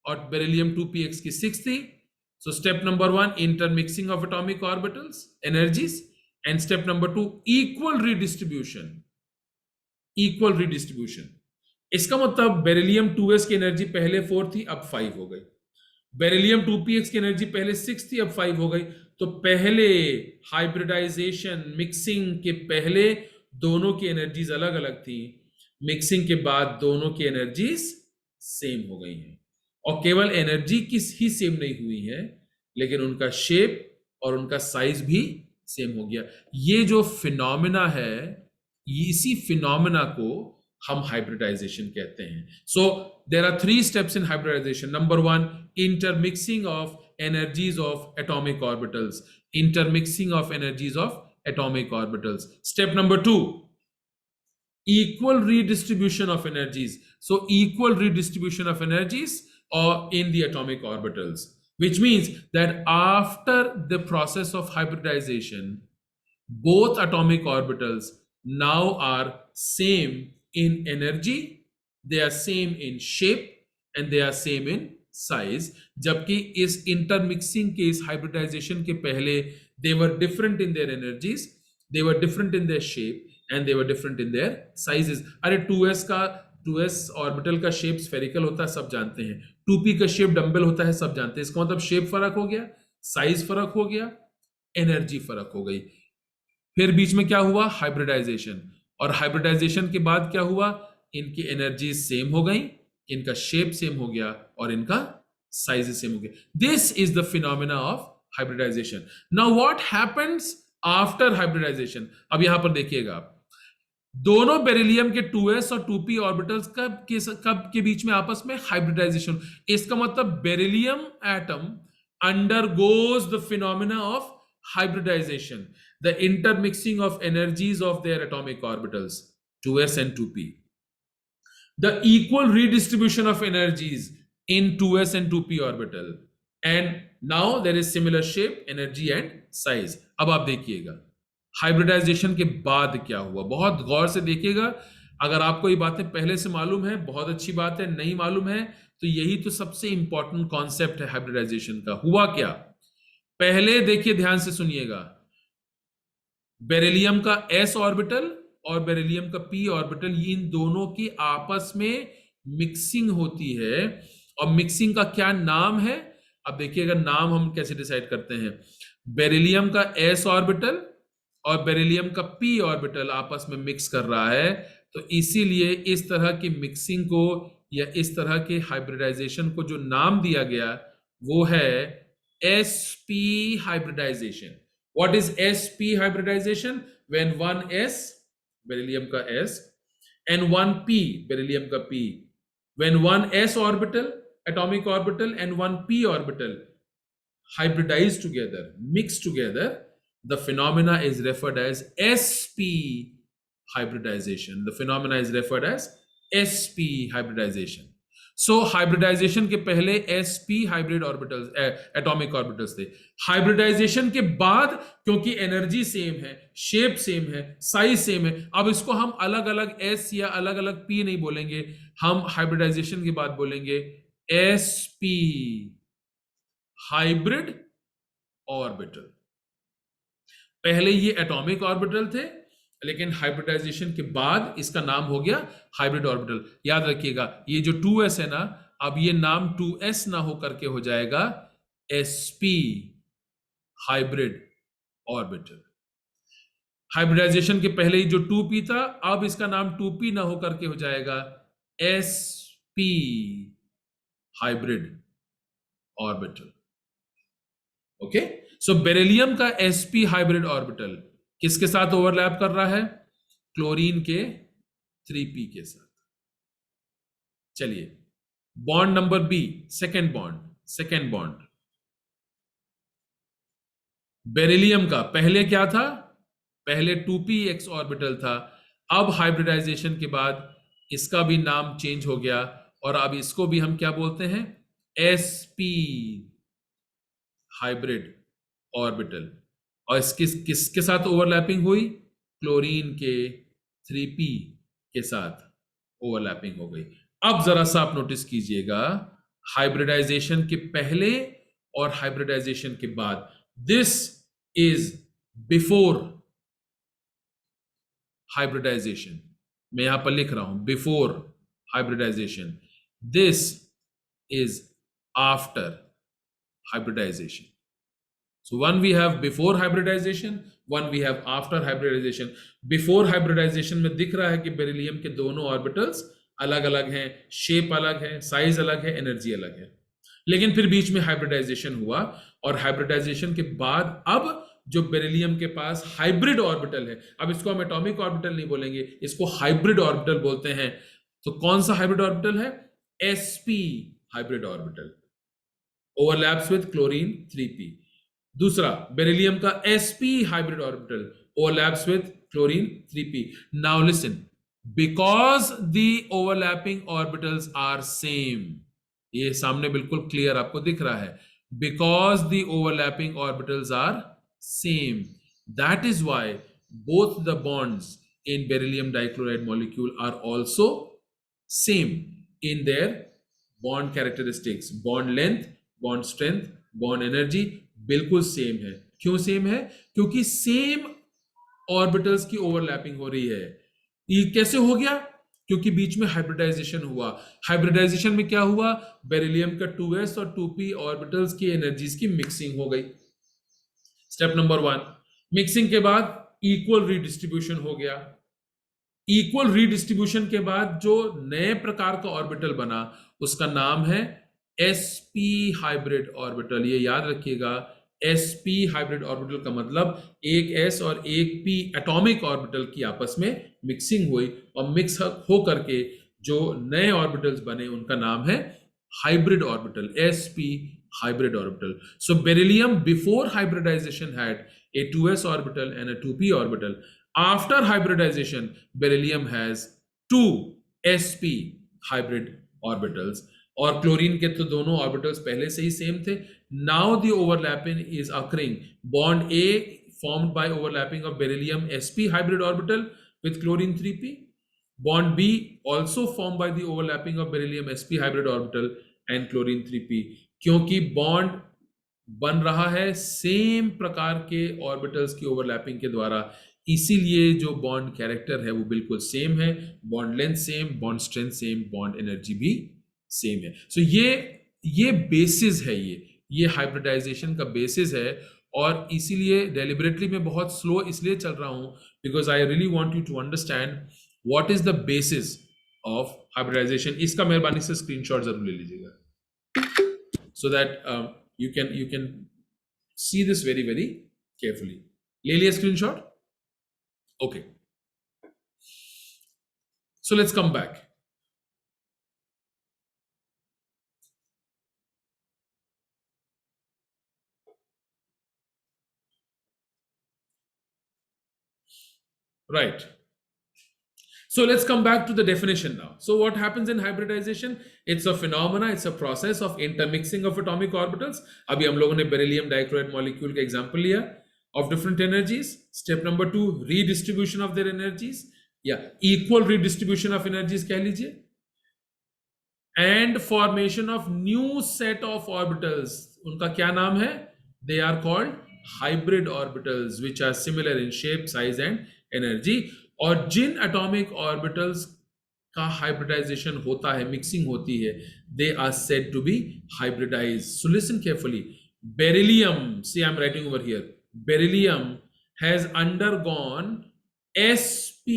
और बेरिलियम 2px की 6 थी. So step number 1, intermixing of atomic orbitals energies, and step number 2, equal redistribution. इसका मतलब बेरिलियम 2s की एनर्जी पहले 4 थी, अब 5 हो गई. बेरिलियम 2px की एनर्जी पहले 6 थी, अब 5 हो गई। तो पहले हाइब्रिडाइजेशन मिक्सिंग के पहले दोनों की एनर्जीज अलग अलग थी, मिक्सिंग के बाद दोनों की एनर्जीज सेम हो गई हैं। और केवल एनर्जी किस ही सेम नहीं हुई है, लेकिन उनका शेप और उनका साइज भी सेम हो गया। ये जो फिनोमिना है, इसी फिनोमिना को हम हाइब्रिडाइजेशन कहते हैं। So there are 3 steps in hybridization. Number 1, intermixing of energies of atomic orbitals. Intermixing of energies of atomic orbitals. Step number 2, equal redistribution of energies. So equal redistribution of energies or in the atomic orbitals, which means that after the process of hybridization, both atomic orbitals now are same in energy, they are same in shape, and they are same in size. जबकि इस इंटरमिक्सिंग के, इस हाइब्रिडाइजेशन के पहले they were different in their energies, they were different in their shape and they were different in their sizes. अरे 2s ऑर्बिटल का शेप स्फेरिकल होता है, सब जानते हैं। 2p का शेप डंबल होता है, सब जानते हैं। इसका मतलब शेप फर्क हो गया, साइज फर्क हो गया, एनर्जी फर्क हो गई। फिर बीच में क्या हुआ? हाइब्रिडाइजेशन। और हाइब्रिडाइजेशन के बाद क्या हुआ? इनकी एनर्जी सेम हो गई, इनका शेप सेम हो गया और इनका साइज सेम हो गया। This is the phenomena of hybridization. Now what happens after hybridization? अब यहां पर देखिएगा आप, दोनों बेरिलियम के 2s और 2p ऑर्बिटल्स कब के बीच में आपस में हाइब्रिडाइजेशन। इसका मतलब beryllium atom undergoes the phenomena of hybridization, the intermixing of energies of their atomic orbitals 2s and 2p, the equal redistribution of energies in 2s and 2p orbital, and now there is similar shape, energy and size. अब आप देखिएगा हाइब्रिडाइजेशन के बाद क्या हुआ, बहुत गौर से देखिएगा। अगर आपको ये बातें पहले से मालूम है बहुत अच्छी बात है, नहीं मालूम है तो यही तो सबसे इंपॉर्टेंट कॉन्सेप्ट है हाइब्रिडाइजेशन का। हुआ क्या? पहले देखिए, ध्यान से सुनिएगा, बेरिलियम का s ऑर्बिटल और बेरिलियम का p ऑर्बिटल, इन दोनों की आपस में मिक्सिंग होती है। और मिक्सिंग का क्या नाम है? अब देखिएगा नाम हम कैसे डिसाइड करते हैं। बेरिलियम का s ऑर्बिटल और बेरिलियम का p ऑर्बिटल आपस में मिक्स कर रहा है, तो इसीलिए इस तरह की मिक्सिंग को या इस तरह के हाइब्रिडाइजेशन को जो नाम दिया गया वो है sp hybridization. What is sp hybridization? When one s, beryllium का s, and one p, beryllium का p, when one s orbital, atomic orbital, and one p orbital hybridize together, mix together, the phenomena is referred as sp hybridization. The phenomena is referred as sp hybridization. So hybridisation के पहले sp hybrid orbitals, atomic orbitals थे। हाइब्रिडाइजेशन के बाद क्योंकि एनर्जी सेम है, शेप सेम है, साइज सेम है, अब इसको हम अलग अलग s या अलग अलग p नहीं बोलेंगे, हम हाइब्रिडाइजेशन के बाद बोलेंगे sp हाइब्रिड ऑर्बिटल। पहले ये एटॉमिक ऑर्बिटल थे, लेकिन हाइब्रिडाइजेशन के बाद इसका नाम हो गया हाइब्रिड ऑर्बिटल। याद रखिएगा, ये जो 2s है ना, अब ये नाम 2s ना हो करके हो जाएगा sp हाइब्रिड ऑर्बिटल। हाइब्रिडाइजेशन के पहले ही जो 2p था, अब इसका नाम 2p ना हो करके हो जाएगा sp हाइब्रिड ऑर्बिटल। ओके, सो बेरिलियम का sp हाइब्रिड ऑर्बिटल किसके साथ ओवरलैप कर रहा है? क्लोरीन के 3p के साथ। चलिए, bond number B, second bond beryllium का पहले क्या था? पहले 2px ऑर्बिटल था। अब हाइब्रिडाइजेशन के बाद इसका भी नाम चेंज हो गया और अब इसको भी हम क्या बोलते हैं? sp hybrid orbital. और किसके साथ ओवरलैपिंग हुई? क्लोरीन के 3p के साथ ओवरलैपिंग हो गई। अब जरा सा आप नोटिस कीजिएगा, हाइब्रिडाइजेशन के पहले और हाइब्रिडाइजेशन के बाद, दिस इज बिफोर हाइब्रिडाइजेशन। मैं यहां पर लिख रहा हूं before hybridization, this is after hybridization. So one we have before hybridization, one we have after hybridization. Before hybridization में दिख रहा है कि बेरिलियम के दोनों ऑर्बिटल्स अलग अलग हैं, शेप अलग है, साइज अलग है, एनर्जी अलग है. लेकिन फिर बीच में हाइब्रिडाइजेशन हुआ और हाइब्रिडाइजेशन के बाद अब जो बेरिलियम के पास हाइब्रिड ऑर्बिटल है, अब इसको हम एटॉमिक ऑर्बिटल नहीं बोलेंगे, इसको हाइब्रिड ऑर्बिटल बोलते हैं. तो कौन सा हाइब्रिड ऑर्बिटल है? sp hybrid orbital, overlaps with chlorine 3p. दूसरा बेरिलियम का sp hybrid orbital, overlaps with chlorine 3p. Now listen, because the overlapping orbitals are same, ये सामने बिल्कुल क्लियर आपको दिख रहा है, because the overlapping orbitals are same, that is why both the bonds in beryllium dichloride molecule are also same in their bond characteristics, bond length, bond strength, bond energy बिल्कुल सेम है. क्यों सेम है? क्योंकि सेम ऑर्बिटल्स की ओवरलैपिंग हो रही है. ये कैसे हो गया? क्योंकि बीच में हाइब्रिडाइजेशन हुआ. हाइब्रिडाइजेशन में क्या हुआ? बेरिलियम का 2s और 2p ऑर्बिटल्स की एनर्जीज की मिक्सिंग हो गई. स्टेप नंबर 1, मिक्सिंग के बाद इक्वल रीडिस्ट्रीब्यूशन हो गया. इक्वल रीडिस्ट्रीब्यूशन के बाद जो नए प्रकार का ऑर्बिटल बना उसका नाम है sp हाइब्रिड ऑर्बिटल. ये याद रखिएगा, sp हाइब्रिड ऑर्बिटल का मतलब एक s और एक p एटॉमिक ऑर्बिटल की आपस में मिक्सिंग हुई और मिक्स हो करके जो नए ऑर्बिटल्स बने उनका नाम है hybrid orbital, sp hybrid orbital. So beryllium before hybridization had a 2s orbital and a 2p orbital. After hybridization, beryllium has 2 sp hybrid orbitals. और क्लोरीन के तो दोनों ऑर्बिटल्स पहले से ही सेम थे. Now the overlapping is occurring. Bond A formed by overlapping of beryllium sp hybrid orbital with chlorine 3p. Bond B also formed by the overlapping of beryllium sp hybrid orbital and chlorine 3p. क्योंकि बॉन्ड बन रहा है सेम प्रकार के ऑर्बिटल्स की ओवरलैपिंग के द्वारा, इसीलिए जो बॉन्ड कैरेक्टर है वो बिल्कुल सेम है. Bond length same, bond strength same, bond energy भी सेम है. सो ये बेसिस है, ये हाइब्रिडाइजेशन का बेसिस है. और इसीलिए डेलिबरेटली मैं बहुत स्लो इसलिए चल रहा हूं because I really want you to understand what is the basis of hybridization. इसका मेहरबानी से स्क्रीनशॉट जरूर ले लीजिएगा so that you can see this very very carefully. ले लिया screenshot? Okay. So let's come back. Right. So let's come back to the definition now. So what happens in hybridization? It's a phenomena, it's a process of intermixing of atomic orbitals. अभी हम लोगों ने beryllium dichloride molecule का example लिया of different energies. Step number 2, redistribution of their energies. Yeah, equal redistribution of energies कह लीजिए. And formation of new set of orbitals. उनका क्या नाम है? They are called hybrid orbitals, which are similar in shape, size and energy. और जिन एटॉमिक ऑर्बिटल्स का हाइब्रिडाइजेशन होता है, मिक्सिंग होती है, they are said to be hybridize. So listen carefully. Beryllium, see I am writing over here, beryllium has undergone sp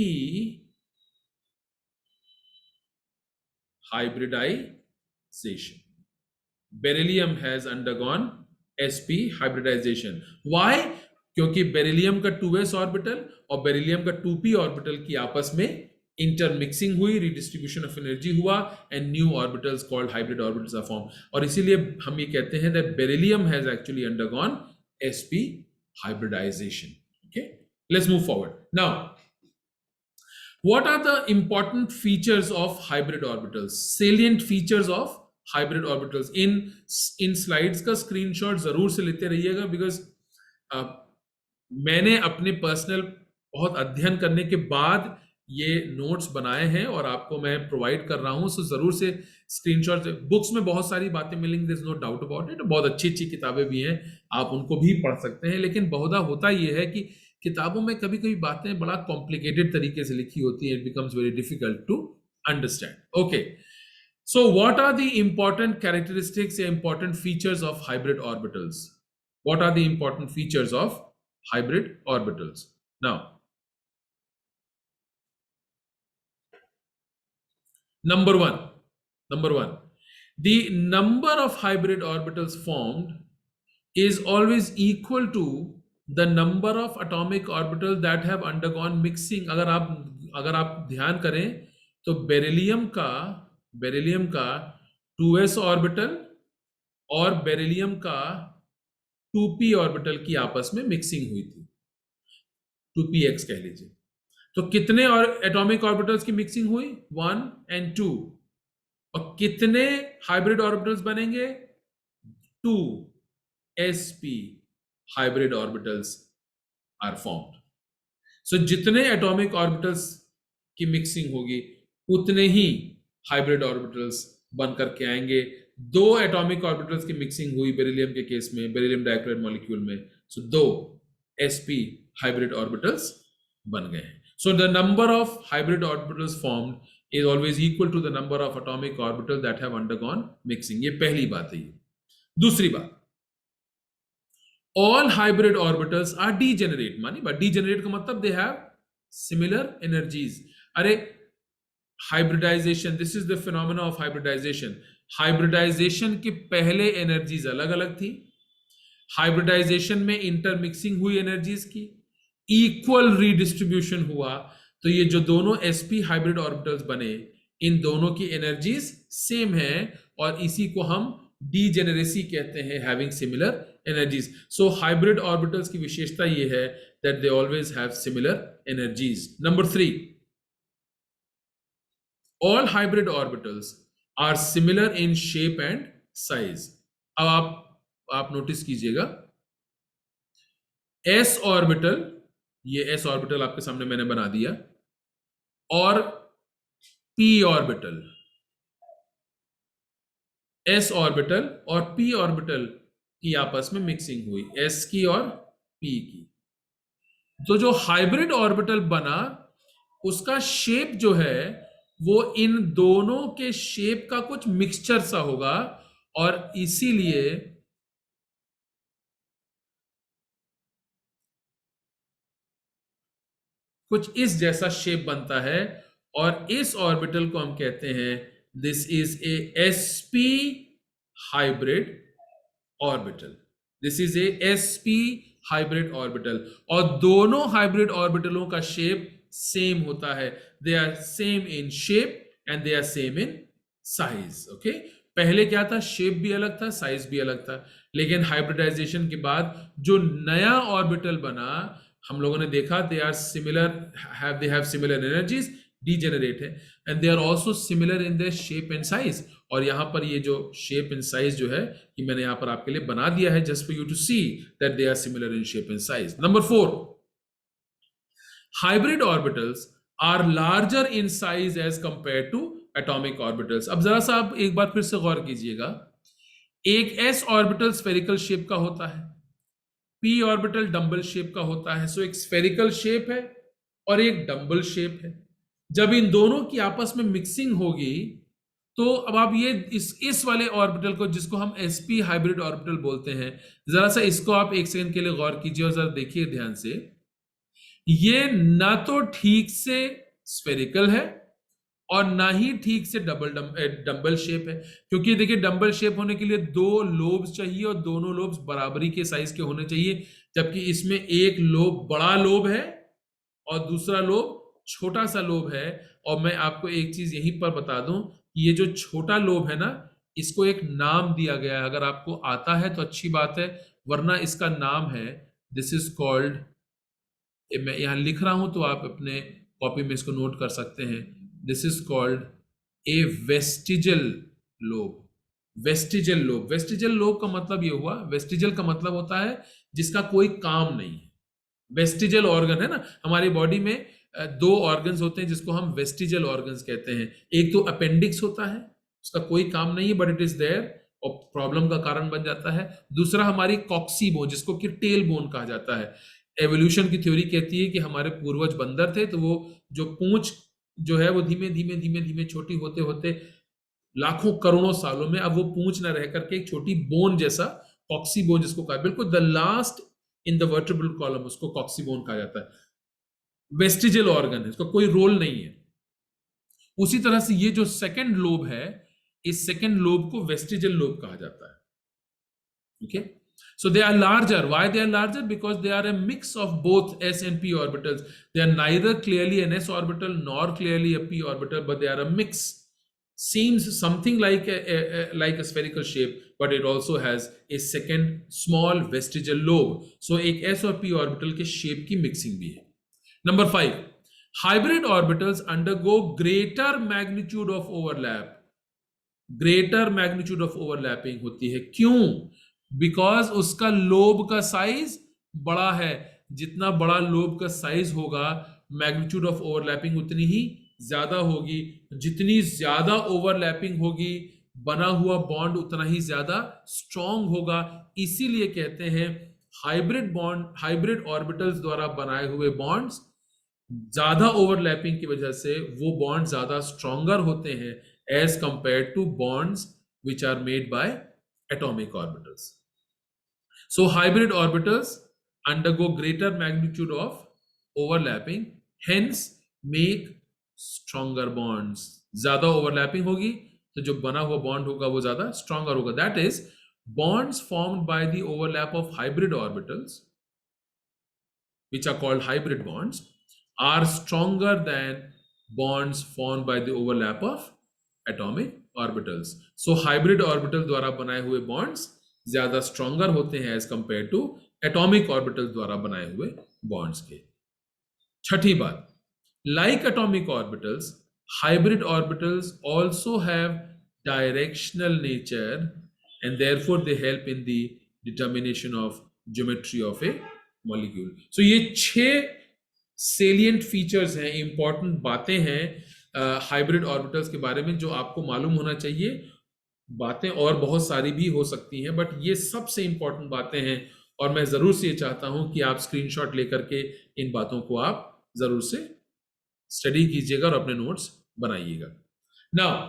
hybridization. Beryllium has undergone sp hybridization. Why? क्योंकि बेरिलियम का 2s ऑर्बिटल और बेरिलियम का 2p ऑर्बिटल की आपस में इंटरमिक्सिंग हुई, रिडिस्ट्रीब्यूशन ऑफ एनर्जी हुआ and new orbitals called hybrid orbitals are form. और इसीलिए हम ये कहते हैं that beryllium has actually undergone sp hybridization. Okay, let's move forward. Now, what are the important features of hybrid orbitals? Salient features of hybrid orbitals. in slides का स्क्रीनशॉट जरूर से लेते रहिएगा बिकॉज मैंने अपने पर्सनल बहुत अध्ययन करने के बाद ये नोट्स बनाए हैं और आपको मैं प्रोवाइड कर रहा हूं. सो जरूर से स्क्रीनशॉट, बुक्स में बहुत सारी बातें मिलेंगी, there is no doubt about it. बहुत अच्छी अच्छी किताबें भी हैं, आप उनको भी पढ़ सकते हैं. लेकिन बहुधा होता ये है कि किताबों में कभी कभी बातें बड़ा कॉम्प्लिकेटेड तरीके से लिखी होती है. It becomes very difficult to understand. Okay, So what are the important characteristics and important features of hybrid orbitals? What are the important features of hybrid orbitals? Now, number one, the number of hybrid orbitals formed is always equal to the number of atomic orbitals that have undergone mixing. अगर आप ध्यान करें तो बेरिलियम का 2s ऑर्बिटल और बेरिलियम का 2p ऑर्बिटल की आपस में मिक्सिंग हुई थी, 2px कह लीजिए। तो कितने और एटॉमिक ऑर्बिटल्स की मिक्सिंग हुई? 1 and 2। और कितने हाइब्रिड ऑर्बिटल्स बनेंगे? 2sp hybrid orbitals are formed. So जितने एटॉमिक ऑर्बिटल्स की मिक्सिंग होगी उतने ही हाइब्रिड ऑर्बिटल्स बन करके आएंगे। 2 एटॉमिक ऑर्बिटल्स की मिक्सिंग हुई बेरिलियम के केस में, बेरिलियम डाइक्लोराइड मॉलिक्यूल में, सो 2 sp हाइब्रिड ऑर्बिटल्स बन गए हैं। So the number of hybrid orbitals formed is always equal to the number of atomic orbitals that have undergone mixing. ये पहली बात है। दूसरी बात, all hybrid orbitals are degenerate। मानी बात, degenerate का मतलब they have similar energies। अरे hybridization, this is the phenomena of hybridization। hybridization के पहले energies अलग अलग थी, hybridization में intermixing हुई energies की, इक्वल रीडिस्ट्रीब्यूशन हुआ, तो ये जो दोनों sp हाइब्रिड ऑर्बिटल्स बने, इन दोनों की एनर्जीज सेम है, और इसी को हम डीजेनरेसी कहते हैं, having similar energies. So hybrid orbitals की विशेषता ये है that they always have similar energies. Number 3, all hybrid orbitals are similar in shape and size. अब आप नोटिस कीजिएगा, s ऑर्बिटल, ये s ऑर्बिटल आपके सामने मैंने बना दिया, और p ऑर्बिटल, s ऑर्बिटल और p ऑर्बिटल की आपस में मिक्सिंग हुई, s की और p की। तो जो हाइब्रिड ऑर्बिटल बना उसका शेप जो है वो इन दोनों के शेप का कुछ मिक्सचर सा होगा, और इसीलिए कुछ इस जैसा शेप बनता है, और इस ऑर्बिटल को हम कहते हैं this is a sp hybrid orbital. This is a sp hybrid orbital, और दोनों हाइब्रिड ऑर्बिटलों का शेप सेम होता है। They are same in shape and they are same in size. Okay, पहले क्या था? शेप भी अलग था, साइज भी अलग था, लेकिन हाइब्रिडाइजेशन के बाद जो नया ऑर्बिटल बना, हम लोगों ने देखा they are similar, they have similar energies, degenerate है, and they are also similar in their shape and size. और यहां पर ये जो शेप एंड साइज जो है कि मैंने यहां पर आपके लिए बना दिया है just for you to see that they are similar in shape and size. Number 4, hybrid orbitals are larger in size as compare to atomic orbitals. अब जरा सा आप एक बार फिर से गौर कीजिएगा, एक s ऑर्बिटल स्फेरिकल शेप का होता है, p ऑर्बिटल डंबल शेप का होता है। सो एक स्फेरिकल शेप है और एक डंबल शेप है। जब इन दोनों की आपस में मिक्सिंग होगी तो अब आप ये इस वाले ऑर्बिटल को, जिसको हम sp हाइब्रिड ऑर्बिटल बोलते हैं, जरा सा इसको आप एक सेकंड के लिए गौर कीजिए और जरा देखिए ध्यान से। ये ना तो ठीक से स्फेरिकल है और ना ही ठीक से डंबल शेप है, क्योंकि देखिए डंबल शेप होने के लिए 2 लोब्स चाहिए और दोनों लोब्स बराबरी के साइज के होने चाहिए, जबकि इसमें एक लोब बड़ा लोब है और दूसरा लोब छोटा सा लोब है। और मैं आपको एक चीज यहीं पर बता दूं, ये जो छोटा लोब है ना, इसको एक नाम दिया गया है। अगर आपको आता है तो अच्छी बात है, वरना इसका नाम है, दिस इज कॉल्ड, मैं यहां लिख रहा हूं तो आप अपने कॉपी में इसको नोट कर सकते हैं, this is called a vestigial lobe. Vestigial lobe, vestigial lobe का मतलब ये हुआ, वेस्टिजल का मतलब होता है जिसका कोई काम नहीं है। वेस्टिजल ऑर्गन है ना, हमारी बॉडी में 2 ऑर्गन्स होते हैं जिसको हम वेस्टिजल ऑर्गन्स कहते हैं। एक तो अपेंडिक्स होता है, उसका कोई काम नहीं है बट इट इज देयर और प्रॉब्लम का कारण बन जाता है। दूसरा हमारी कॉक्सी बोन, जिसको कि टेल बोन कहा जाता है। एवोल्यूशन की थ्योरी कहती है कि हमारे पूर्वज बंदर थे, तो वो जो पूंछ जो है वो धीमे धीमे छोटी होते होते लाखों करोड़ों सालों में अब वो पूंछ ना रह करके एक छोटी बोन जैसा, कॉक्सी बोन जिसको कहा, बिल्कुल the last in the vertebral column, उसको कॉक्सी बोन कहा जाता है। वेस्टिजियल ऑर्गन है, इसका कोई रोल नहीं है। उसी तरह से ये जो सेकंड लोब है, इस सेकंड लोब को वेस्टिजियल लोब कहा जाता है। Okay, so they are larger. Why they are larger? Because they are a mix of both s and p orbitals. They are neither clearly an s orbital nor clearly a p orbital, but they are a mix. Seems something like a spherical shape, but it also has a second small vestigial lobe. So एक s और p orbital के shape की mixing भी है। Number 5, hybrid orbitals undergo greater magnitude of overlap. Greater magnitude of overlapping होती है, क्यों? बिकॉज उसका लोब का साइज बड़ा है। जितना बड़ा लोब का साइज होगा, मैग्नीट्यूड ऑफ ओवरलैपिंग उतनी ही ज्यादा होगी। जितनी ज्यादा ओवरलैपिंग होगी, बना हुआ बॉन्ड उतना ही ज्यादा स्ट्रॉन्ग होगा। इसीलिए कहते हैं हाइब्रिड बॉन्ड, हाइब्रिड ऑर्बिटल्स द्वारा बनाए हुए बॉन्ड्स ज्यादा ओवरलैपिंग की वजह से वो बॉन्ड ज्यादा स्ट्रॉन्गर होते हैं as compare to bonds which are made by atomic orbitals. So hybrid orbitals undergo greater magnitude of overlapping, hence make stronger bonds. ज्यादा overlapping होगी तो जो बना हुआ bond होगा वो ज्यादा stronger होगा। That is, bonds formed by the overlap of hybrid orbitals, which are called hybrid bonds, are stronger than bonds formed by the overlap of atomic orbitals. So hybrid orbital द्वारा बनाए हुए bonds ज्यादा स्ट्रॉन्गर होते हैं as compare to atomic orbital द्वारा बनाए हुए बॉन्ड्स के। छठी बात, like atomic orbitals, hybrid orbitals also have directional nature and therefore they help in the determination of geometry of a molecule. So ये 6 सेलिएंट फीचर्स हैं, इंपॉर्टेंट बातें हैं हाइब्रिड ऑर्बिटल्स के बारे में जो आपको मालूम होना चाहिए। बातें और बहुत सारी भी हो सकती हैं, बट ये सबसे इंपॉर्टेंट बातें हैं और मैं जरूर से ये चाहता हूं कि आप स्क्रीनशॉट लेकर के इन बातों को आप जरूर से स्टडी कीजिएगा और अपने नोट्स बनाइएगा। नाउ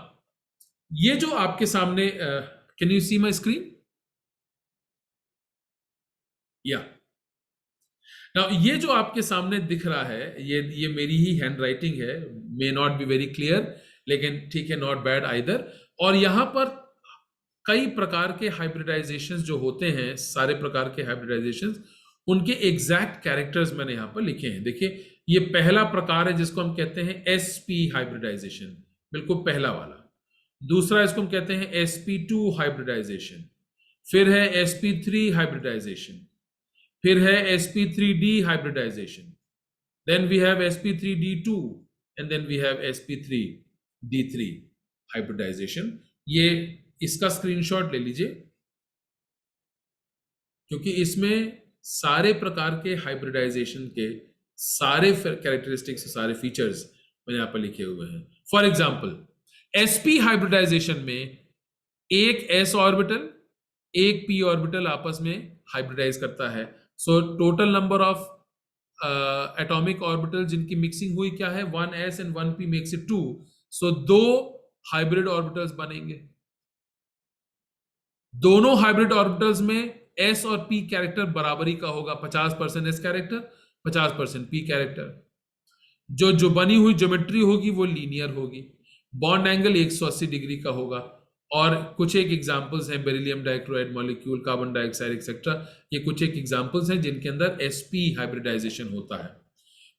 ये जो आपके सामने, can you see my screen? या नाउ ये जो आपके सामने दिख रहा है, ये मेरी ही हैंड राइटिंग है, may not be very clear, लेकिन ठीक है, नॉट बैड आइदर। और यहां पर कई प्रकार के हाइब्रिडाइजेशंस जो होते हैं, सारे प्रकार के हाइब्रिडाइजेशंस, उनके एग्जैक्ट कैरेक्टर्स मैंने यहां पर लिखे हैं। देखिए, ये पहला प्रकार है जिसको हम कहते हैं sp हाइब्रिडाइजेशन, बिल्कुल पहला वाला। दूसरा इसको हम कहते हैं sp2 हाइब्रिडाइजेशन, फिर है sp3 हाइब्रिडाइजेशन, फिर है sp3d hybridization, then we have sp3d2 and then we have sp3d3 hybridization. ये इसका स्क्रीनशॉट ले लीजिए, क्योंकि इसमें सारे प्रकार के हाइब्रिडाइजेशन के सारे कैरेक्टरिस्टिक्स, सारे फीचर्स मैंने यहां पर लिखे हुए हैं। फॉर एग्जांपल, sp हाइब्रिडाइजेशन में एक s ऑर्बिटल, एक p ऑर्बिटल आपस में हाइब्रिडाइज करता है। So total number of atomic orbital जिनकी मिक्सिंग हुई क्या है, 1s and 1p makes it 2। So 2 hybrid orbitals बनेंगे। दोनों हाइब्रिड ऑर्बिटल्स में s और p कैरेक्टर बराबरी का होगा, 50% s कैरेक्टर, 50% p कैरेक्टर। जो बनी हुई ज्योमेट्री होगी वो लीनियर होगी। बॉन्ड एंगल 180 डिग्री का होगा। और कुछ एक एग्जांपल्स हैं, beryllium dichloride molecule, carbon dioxide etcetera, ये कुछ एक एग्जांपल्स हैं जिनके अंदर sp हाइब्रिडाइजेशन होता है।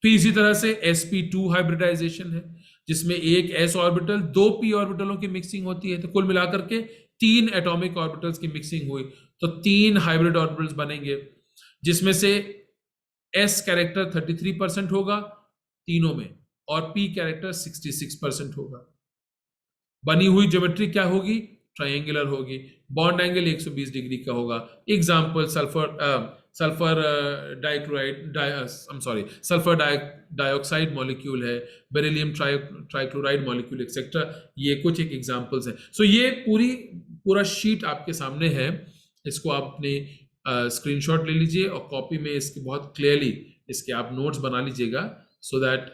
फिर इसी तरह से sp2 हाइब्रिडाइजेशन है, जिसमें एक s ऑर्बिटल 2 p ऑर्बिटलों की मिक्सिंग होती है। तो कुल मिलाकर के 3 एटॉमिक ऑर्बिटल्स की मिक्सिंग हुई तो 3 हाइब्रिड ऑर्बिटल्स बनेंगे, जिसमें से s कैरेक्टर 33% होगा तीनों में और p कैरेक्टर 66% होगा। बनी हुई ज्योमेट्री क्या होगी, ट्रायंगुलर होगी। बॉन्ड एंगल 120 डिग्री का होगा। एग्जांपल, सल्फर डाइऑक्साइड मॉलिक्यूल है, बेरिलियम ट्राइक्लोराइड मॉलिक्यूल एक्सेट्रा, ये कुछ एक एग्जांपल्स हैं। सो ये पूरा शीट आपके सामने है, इसको आप अपने स्क्रीनशॉट ले लीजिए और कॉपी में इसके बहुत क्लियरली इसके आप नोट्स बना लीजिएगा, so that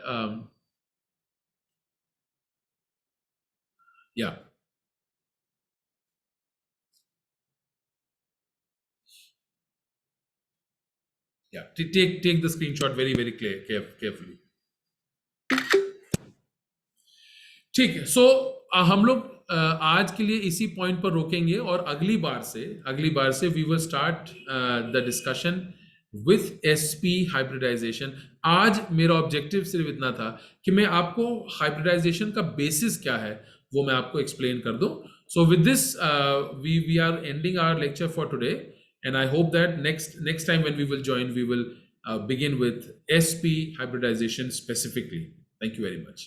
Yeah, take the screenshot very carefully. ठीक है. So हम लोग आज के लिए इसी पॉइंट पर रोकेंगे और अगली बार से we will start the discussion with SP hybridization. आज मेरा ऑब्जेक्टिव सिर्फ इतना था कि मैं आपको हाइब्रिडाइजेशन का बेसिस क्या है वो मैं आपको एक्सप्लेन कर दूं. So with this we are ending our lecture for today, and I hope that next time when we will join, we will begin with SP hybridization specifically. Thank you very much.